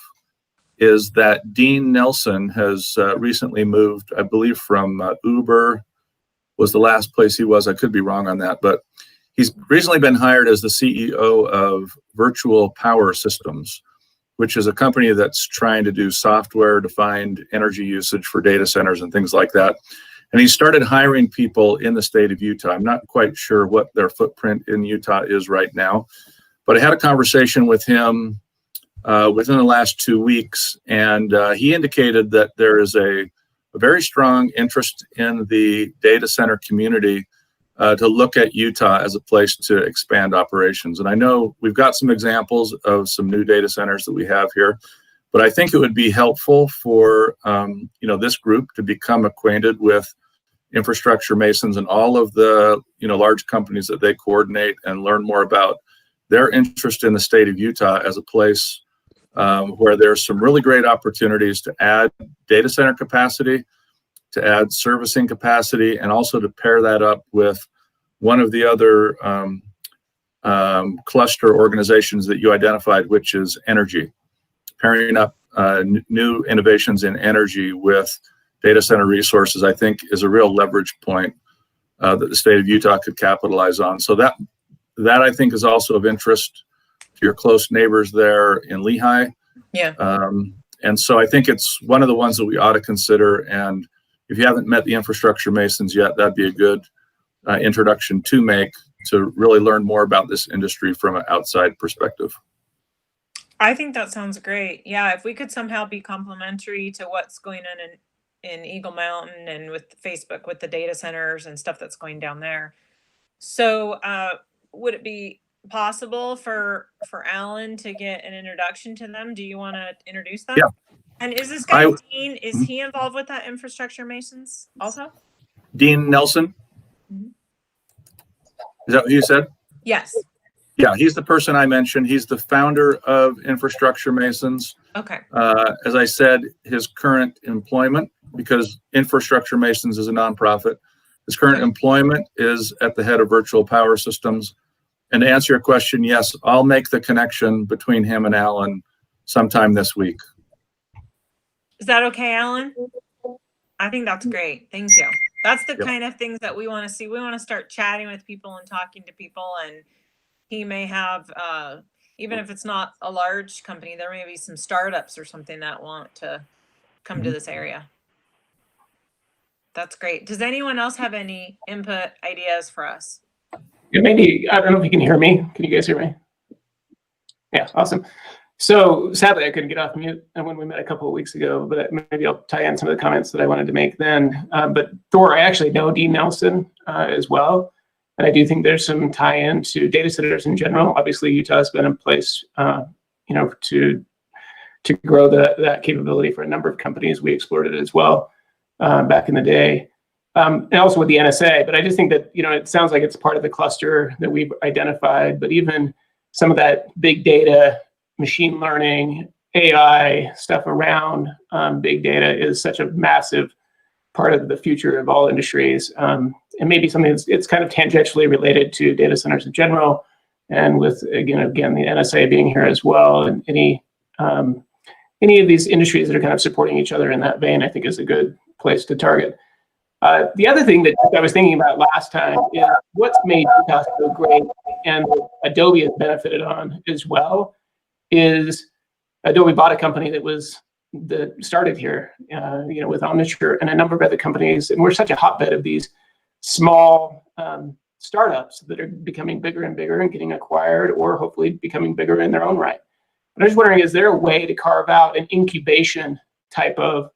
is that Dean Nelson has recently moved, I believe, from Uber was the last place he was. I could be wrong on that, but he's recently been hired as the CEO of Virtual Power Systems, which is a company that's trying to do software-defined energy usage for data centers and things like that. And he started hiring people in the state of Utah. I'm not quite sure what their footprint in Utah is right now, but I had a conversation with him within the last 2 weeks, and he indicated that there is a very strong interest in the data center community to look at Utah as a place to expand operations. And I know we've got some examples of some new data centers that we have here, but I think it would be helpful for this group to become acquainted with Infrastructure Masons and all of the large companies that they coordinate, and learn more about their interest in the state of Utah as a place where there's some really great opportunities to add data center capacity, to add servicing capacity, and also to pair that up with one of the other cluster organizations that you identified, which is energy. Pairing up new innovations in energy with data center resources, I think, is a real leverage point that the state of Utah could capitalize on. So that I think is also of interest to your close neighbors there in Lehigh. Yeah. And so I think it's one of the ones that we ought to consider. And if you haven't met the infrastructure masons yet, that'd be a good introduction to make to really learn more about this industry from an outside perspective. I think that sounds great. Yeah, if we could somehow be complementary to what's going on in Eagle Mountain and with Facebook, with the data centers and stuff that's going down there. So would it be possible for Alan to get an introduction to them? Do you want to introduce them? Yeah. And is this guy Dean, is he involved with that infrastructure masons also? Dean Nelson? Mhm. Is that what you said? Yes. Yeah, he's the person I mentioned. He's the founder of Infrastructure Masons. Okay. As I said, his current employment, because Infrastructure Masons is a nonprofit, his current employment is at the head of Virtual Power Systems. And to answer your question, yes, I'll make the connection between him and Alan sometime this week. Is that okay, Alan? I think that's great. Thank you. That's the kind of things that we want to see. We want to start chatting with people and talking to people, and he may have, even if it's not a large company, there may be some startups or something that want to come to this area. That's great. Does anyone else have any input ideas for us? Yeah, maybe, I don't know if you can hear me. Can you guys hear me? Yeah, awesome. So sadly, I couldn't get off mute when we met a couple of weeks ago, but maybe I'll tie in some of the comments that I wanted to make then. But Thor, I actually know Dean Nelson as well. And I do think there's some tie-in to data centers in general. Obviously, Utah has been in place, to grow that capability for a number of companies. We explored it as well back in the day, and also with the NSA. But I just think that it sounds like it's part of the cluster that we've identified. But even some of that big data, machine learning, AI stuff around big data is such a massive part of the future of all industries, and maybe something it's kind of tangentially related to data centers in general, and with again the NSA being here as well, and any of these industries that are kind of supporting each other in that vein, I think is a good place to target. The other thing that I was thinking about last time is what's made Utah so great, and Adobe has benefited on as well, is Adobe bought a company that started here, with Omniture and a number of other companies, and we're such a hotbed of these small startups that are becoming bigger and bigger and getting acquired, or hopefully becoming bigger in their own right. But I'm just wondering, is there a way to carve out an incubation type of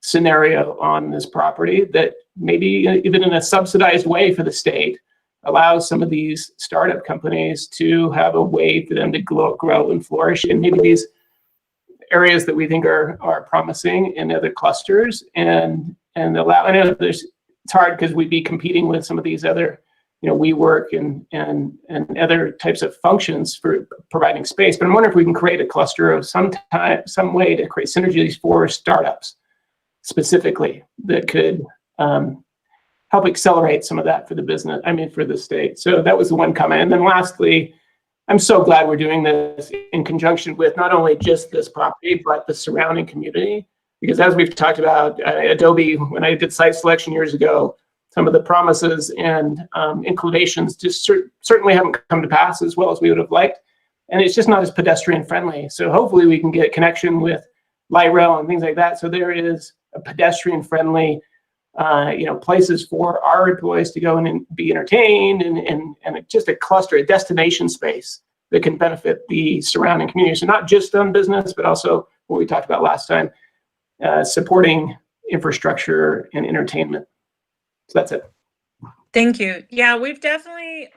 scenario on this property that maybe even in a subsidized way for the state allows some of these startup companies to have a way for them to grow and flourish in maybe these areas that we think are promising in other clusters, and allow. I know it's hard because we'd be competing with some of these other, WeWork and other types of functions for providing space. But I'm wondering if we can create a cluster of some way to create synergies for startups specifically that could help accelerate some of that for the business. For the state. So that was the one comment. And then lastly, I'm so glad we're doing this in conjunction with not only just this property, but the surrounding community. Because as we've talked about, Adobe, when I did site selection years ago, some of the promises and inclinations just certainly haven't come to pass as well as we would have liked. And it's just not as pedestrian friendly. So hopefully we can get connection with light rail and things like that. So there is a pedestrian friendly places for our employees to go and be entertained, and just a cluster, a destination space that can benefit the surrounding community. So not just on business, but also what we talked about last time, supporting infrastructure and entertainment. So that's it. Thank you. Yeah, we've definitely,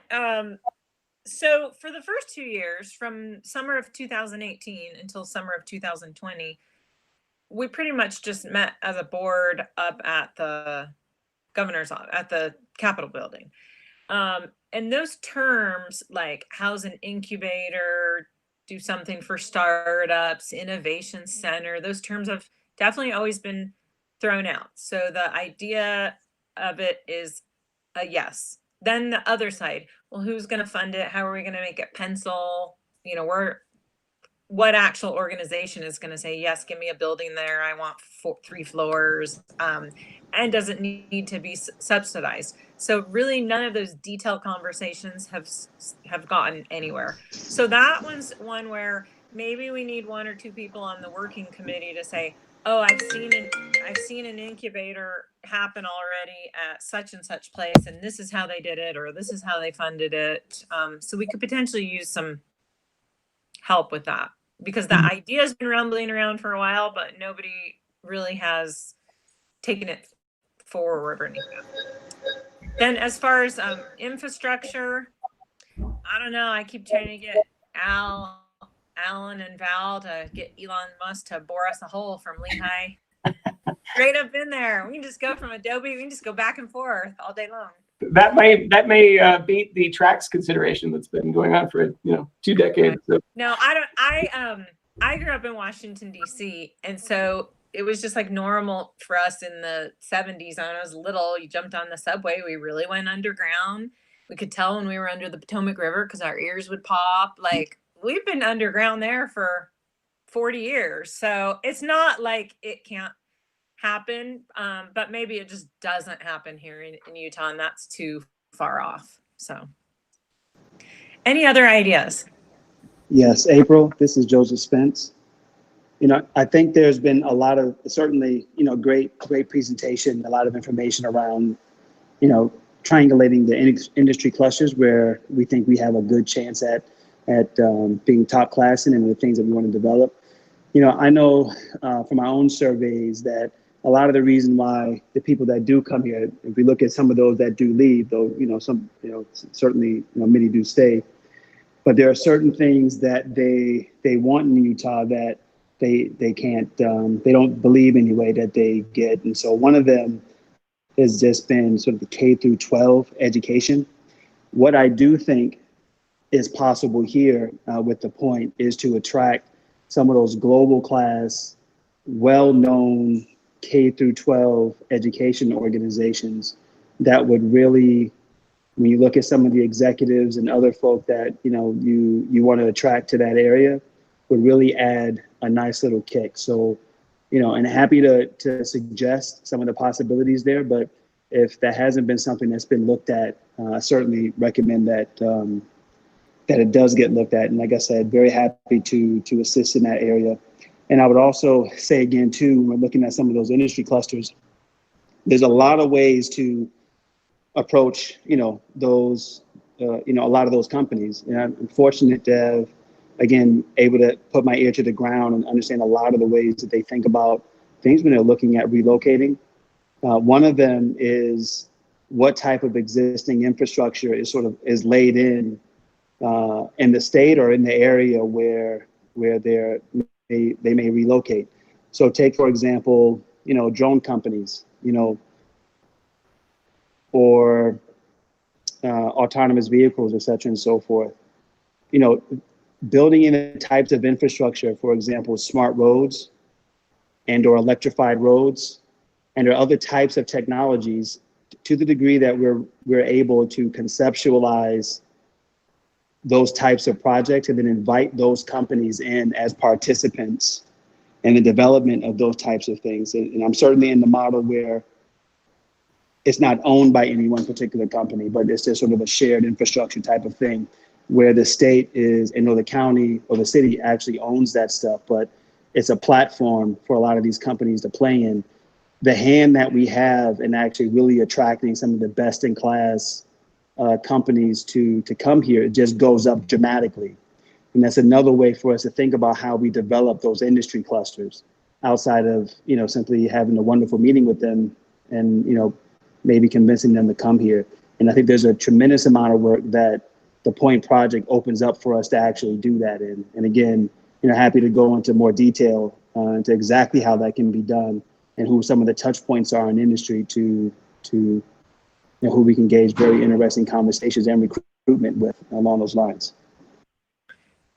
so for the first 2 years, from summer of 2018 until summer of 2020, we pretty much just met as a board up at the governor's office, at the Capitol building. And those terms like house an incubator, do something for startups, innovation center, those terms have definitely always been thrown out. So the idea of it is a yes. Then the other side, well, who's going to fund it? How are we going to make it pencil? what actual organization is going to say, yes, give me a building there. I want 3 floors, and doesn't need to be subsidized. So really none of those detailed conversations have gotten anywhere. So that one's one where maybe we need 1 or 2 people on the working committee to say, oh, I've seen an incubator happen already at such and such place, and this is how they did it, or this is how they funded it. So we could potentially use some help with that, because the idea has been rumbling around for a while, but nobody really has taken it forward or anything. Then as far as infrastructure, I don't know. I keep trying to get Alan and Val to get Elon Musk to bore us a hole from Lehigh straight up in there. We can just go from Adobe. We can just go back and forth all day long. That may beat the tracks consideration that's been going on for 2 decades. So. No, I don't. I grew up in Washington D.C. and so it was just like normal for us in the 70s. When I was little, you jumped on the subway. We really went underground. We could tell when we were under the Potomac River because our ears would pop. Like, we've been underground there for 40 years. So it's not like it can't happen, but maybe it just doesn't happen here in Utah, and that's too far off. So any other ideas? Yes, April, this is Joseph Spence. I think there's been a lot of, certainly, great presentation, a lot of information around, triangulating the industry clusters where we think we have a good chance at being top class and the things that we want to develop. I know from our own surveys that a lot of the reason why the people that do come here, if we look at some of those that do leave, though, certainly, many do stay, but there are certain things that they want in Utah that they can't, they don't believe anyway that they get. And so one of them has just been sort of the K through 12 education. What I do think is possible here with the point is to attract some of those global class, well-known K through 12 education organizations that would really, when you look at some of the executives and other folk that, you want to attract to that area, would really add a nice little kick. So, and happy to suggest some of the possibilities there, but if that hasn't been something that's been looked at, I certainly recommend that that it does get looked at. And like I said, very happy to assist in that area. And I would also say again, too, when we're looking at some of those industry clusters, there's a lot of ways to approach, those, a lot of those companies. And I'm fortunate to have, again, able to put my ear to the ground and understand a lot of the ways that they think about things when they're looking at relocating. One of them is what type of existing infrastructure is laid in the state or in the area where they may relocate. So take, for example, drone companies, or autonomous vehicles, et cetera, and so forth. Building in the types of infrastructure, for example, smart roads and or electrified roads, and or other types of technologies, to the degree that we're able to conceptualize those types of projects and then invite those companies in as participants in the development of those types of things. And I'm certainly in the model where it's not owned by any one particular company, but it's just sort of a shared infrastructure type of thing where the state is, and or the county or the city actually owns that stuff, but it's a platform for a lot of these companies to play in. The hand that we have in actually really attracting some of the best in class companies to come here, it just goes up dramatically. And that's another way for us to think about how we develop those industry clusters outside of, simply having a wonderful meeting with them and, maybe convincing them to come here. And I think there's a tremendous amount of work that the Point Project opens up for us to actually do that in. And again, happy to go into more detail into exactly how that can be done and who some of the touch points are in industry to who we can engage very interesting conversations and recruitment with along those lines.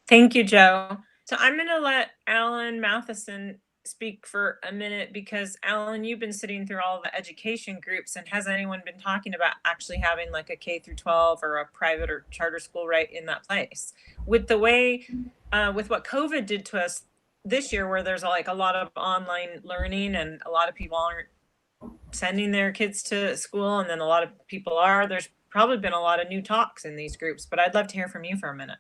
Thank you, Joe. So I'm going to let Alan Matheson speak for a minute because Alan, you've been sitting through all the education groups, and has anyone been talking about actually having like a K through 12 or a private or charter school right in that place? With the way, with what COVID did to us this year, where there's like a lot of online learning and a lot of people aren't sending their kids to school, and then a lot of people are, there's probably been a lot of new talks in these groups, but I'd love to hear from you for a minute.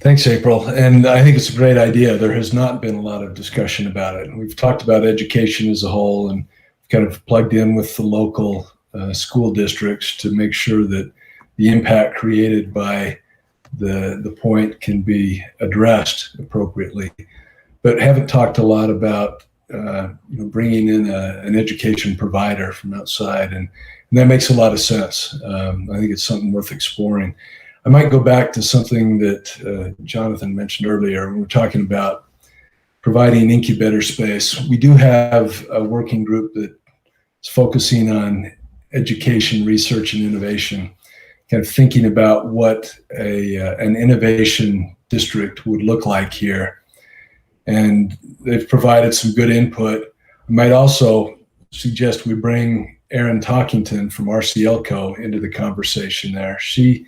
Thanks, April. And I think it's a great idea. There has not been a lot of discussion about it. We've talked about education as a whole and kind of plugged in with the local school districts to make sure that the impact created by the point can be addressed appropriately, but haven't talked a lot about bringing in an education provider from outside, and that makes a lot of sense. I think it's something worth exploring. I might go back to something that Jonathan mentioned earlier when we're talking about providing incubator space. We do have a working group that's focusing on education, research, and innovation, kind of thinking about what an innovation district would look like here. And they've provided some good input. I might also suggest we bring Erin Talkington from RCLCO into the conversation there. She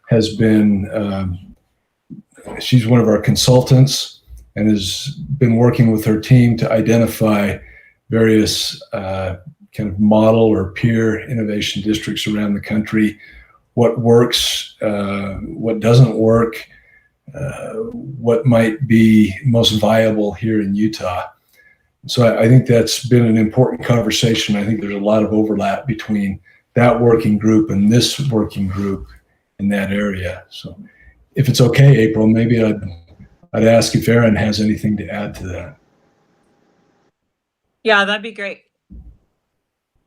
has been, she's one of our consultants and has been working with her team to identify various kind of model or peer innovation districts around the country, what works, what doesn't work, what might be most viable here in Utah. So I think that's been an important conversation. I think there's a lot of overlap between that working group and this working group in that area. So if it's okay, April, maybe I'd ask if Erin has anything to add to that. Yeah, that'd be great.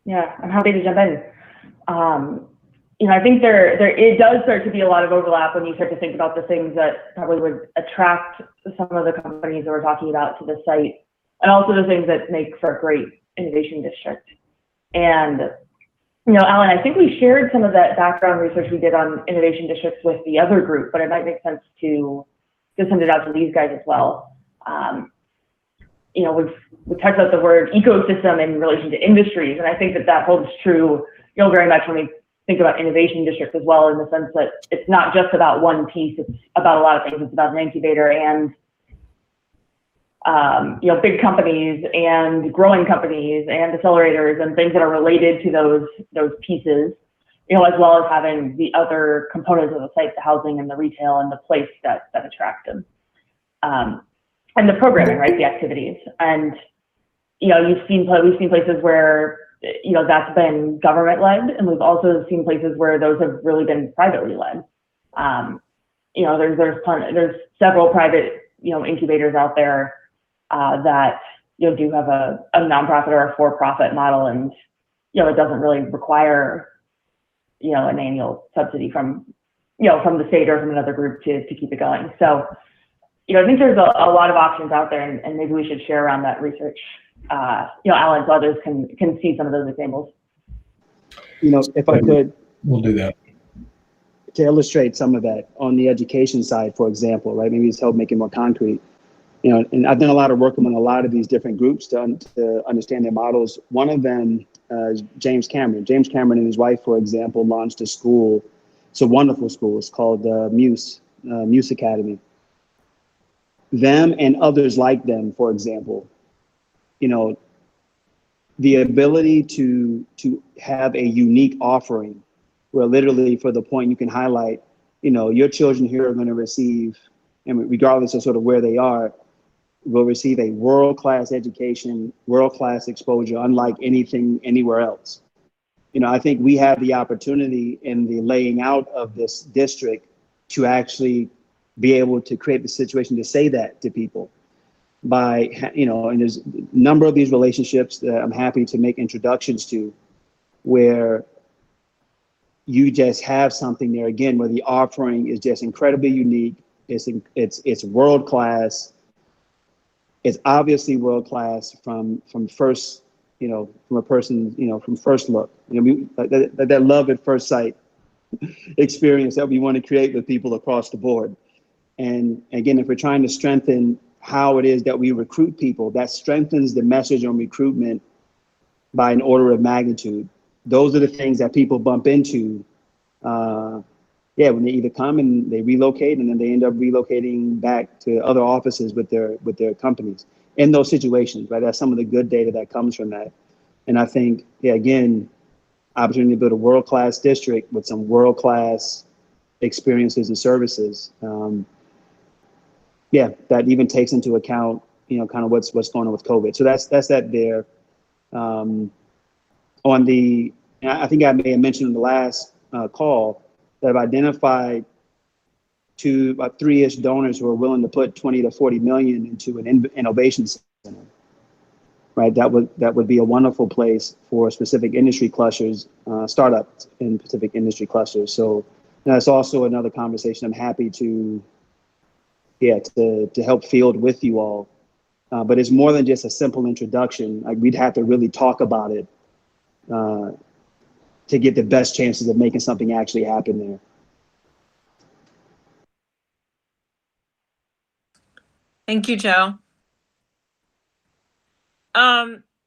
Yeah, I'm happy to jump in. I think it does start to be a lot of overlap when you start to think about the things that probably would attract some of the companies that we're talking about to the site, and also the things that make for a great innovation district. And, Alan, I think we shared some of that background research we did on innovation districts with the other group, but it might make sense to send it out to these guys as well. We've talked about the word ecosystem in relation to industries, and I think that holds true, very much when we think about innovation districts as well, in the sense that it's not just about one piece, it's about a lot of things. It's about an incubator and, big companies and growing companies and accelerators and things that are related to those pieces, as well as having the other components of the site, the housing and the retail and the place that attract them. And the programming, right, the activities. And, we've seen places where, that's been government led, and we've also seen places where those have really been privately led. There's several private, incubators out there that, do have a nonprofit or a for-profit model, and, it doesn't really require, an annual subsidy from the state or from another group to keep it going. So, I think there's a lot of options out there, and maybe we should share around that research. Alan, so others can see some of those examples. If I could, we'll do that. To illustrate some of that on the education side, for example, right? Maybe just help make it more concrete. And I've done a lot of work among a lot of these different groups to understand their models. One of them is James Cameron. James Cameron and his wife, for example, launched a school. It's a wonderful school. It's called Muse Academy. Them and others like them, for example, the ability to have a unique offering where literally for the point you can highlight, your children here are going to receive, and regardless of sort of where they are, will receive a world-class education, world-class exposure, unlike anything anywhere else. I think we have the opportunity in the laying out of this district to actually be able to create the situation to say that to people by, and there's a number of these relationships that I'm happy to make introductions to where you just have something there again, where the offering is just incredibly unique. It's world-class. It's obviously world-class from first, from a person, from first look, that love at first sight experience that we want to create with people across the board. And again, if we're trying to strengthen how it is that we recruit people, that strengthens the message on recruitment by an order of magnitude. Those are the things that people bump into. When they either come and they relocate, and then they end up relocating back to other offices with their companies. In those situations, right? That's some of the good data that comes from that. And I think, again, opportunity to build a world-class district with some world-class experiences and services. That even takes into account, kind of what's going on with COVID. So that's that there. I think I may have mentioned in the last call that I've identified about 3-ish donors who are willing to put 20 to 40 million into an innovation center. Right, that would be a wonderful place for specific industry clusters, startups in specific industry clusters. So that's also another conversation I'm happy to help field with you all. But it's more than just a simple introduction. Like, we'd have to really talk about it to get the best chances of making something actually happen there. Thank you, Joe.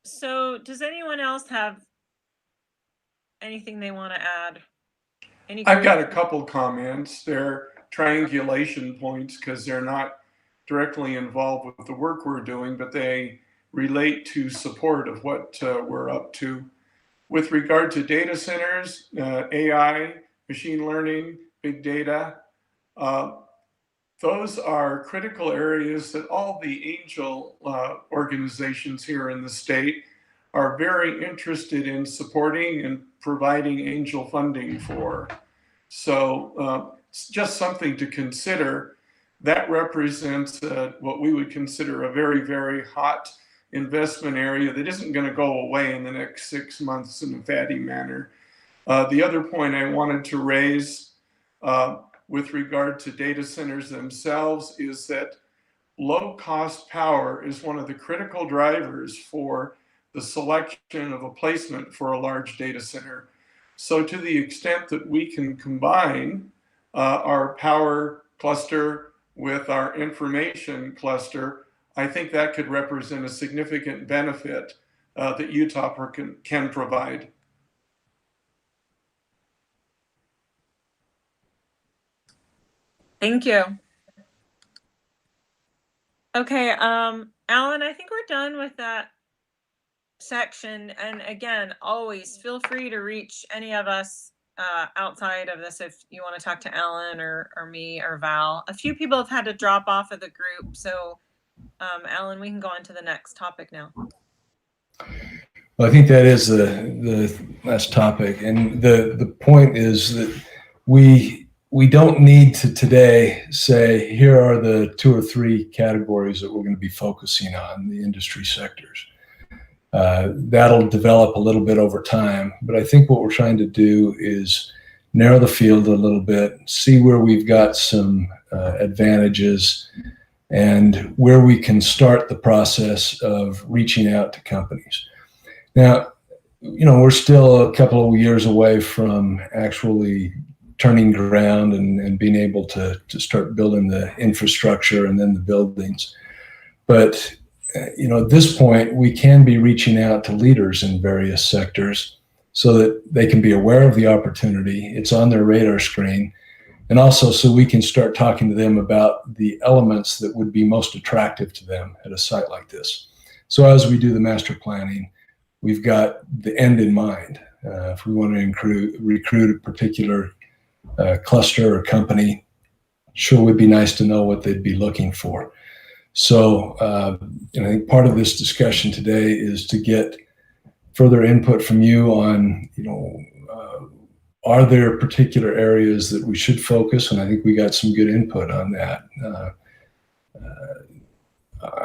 So does anyone else have anything they want to add? I've got a couple comments. They're triangulation points because they're not directly involved with the work we're doing, but they relate to support of what we're up to. With regard to data centers, AI, machine learning, big data, those are critical areas that all the angel organizations here in the state are very interested in supporting and providing angel funding for. So it's just something to consider. That represents what we would consider a very, very hot investment area that isn't going to go away in the next 6 months in a fatty manner. The other point I wanted to raise with regard to data centers themselves is that low cost power is one of the critical drivers for the selection of a placement for a large data center. So to the extent that we can combine our power cluster with our information cluster, I think that could represent a significant benefit that Utah can provide. Thank you. Okay, Alan, I think we're done with that section. And again, always feel free to reach any of us outside of this if you want to talk to Alan or me or Val. A few people have had to drop off of the group. So, Alan, we can go on to the next topic now. Well, I think that is the last topic. And the point is that we don't need to today say, here are the 2 or 3 categories that we're going to be focusing on, the industry sectors. That'll develop a little bit over time. But I think what we're trying to do is narrow the field a little bit, see where we've got some advantages and where we can start the process of reaching out to companies. Now, we're still a couple of years away from actually turning ground and being able to start building the infrastructure and then the buildings. But, at this point, we can be reaching out to leaders in various sectors so that they can be aware of the opportunity. It's on their radar screen. And also so we can start talking to them about the elements that would be most attractive to them at a site like this. So as we do the master planning, we've got the end in mind. If we want to recruit a particular cluster or company, sure would be nice to know what they'd be looking for. So I think part of this discussion today is to get further input from you on, are there particular areas that we should focus? And I think we got some good input on that.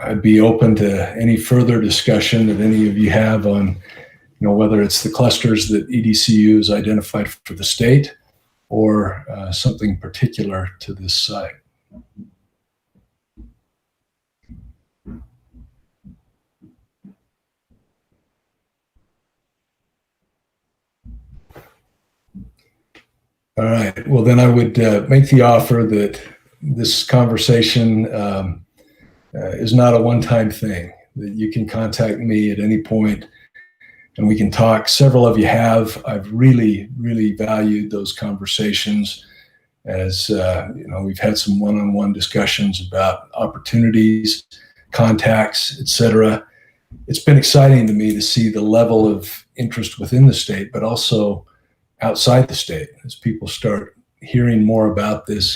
I'd be open to any further discussion that any of you have on, whether it's the clusters that EDCU has identified for the state or something particular to this site. All right. Well, then I would make the offer that this conversation is not a one-time thing, that you can contact me at any point and we can talk. Several of you have. I've really, really valued those conversations, as we've had some one-on-one discussions about opportunities, contacts, etc. It's been exciting to me to see the level of interest within the state, but also outside the state, as people start hearing more about this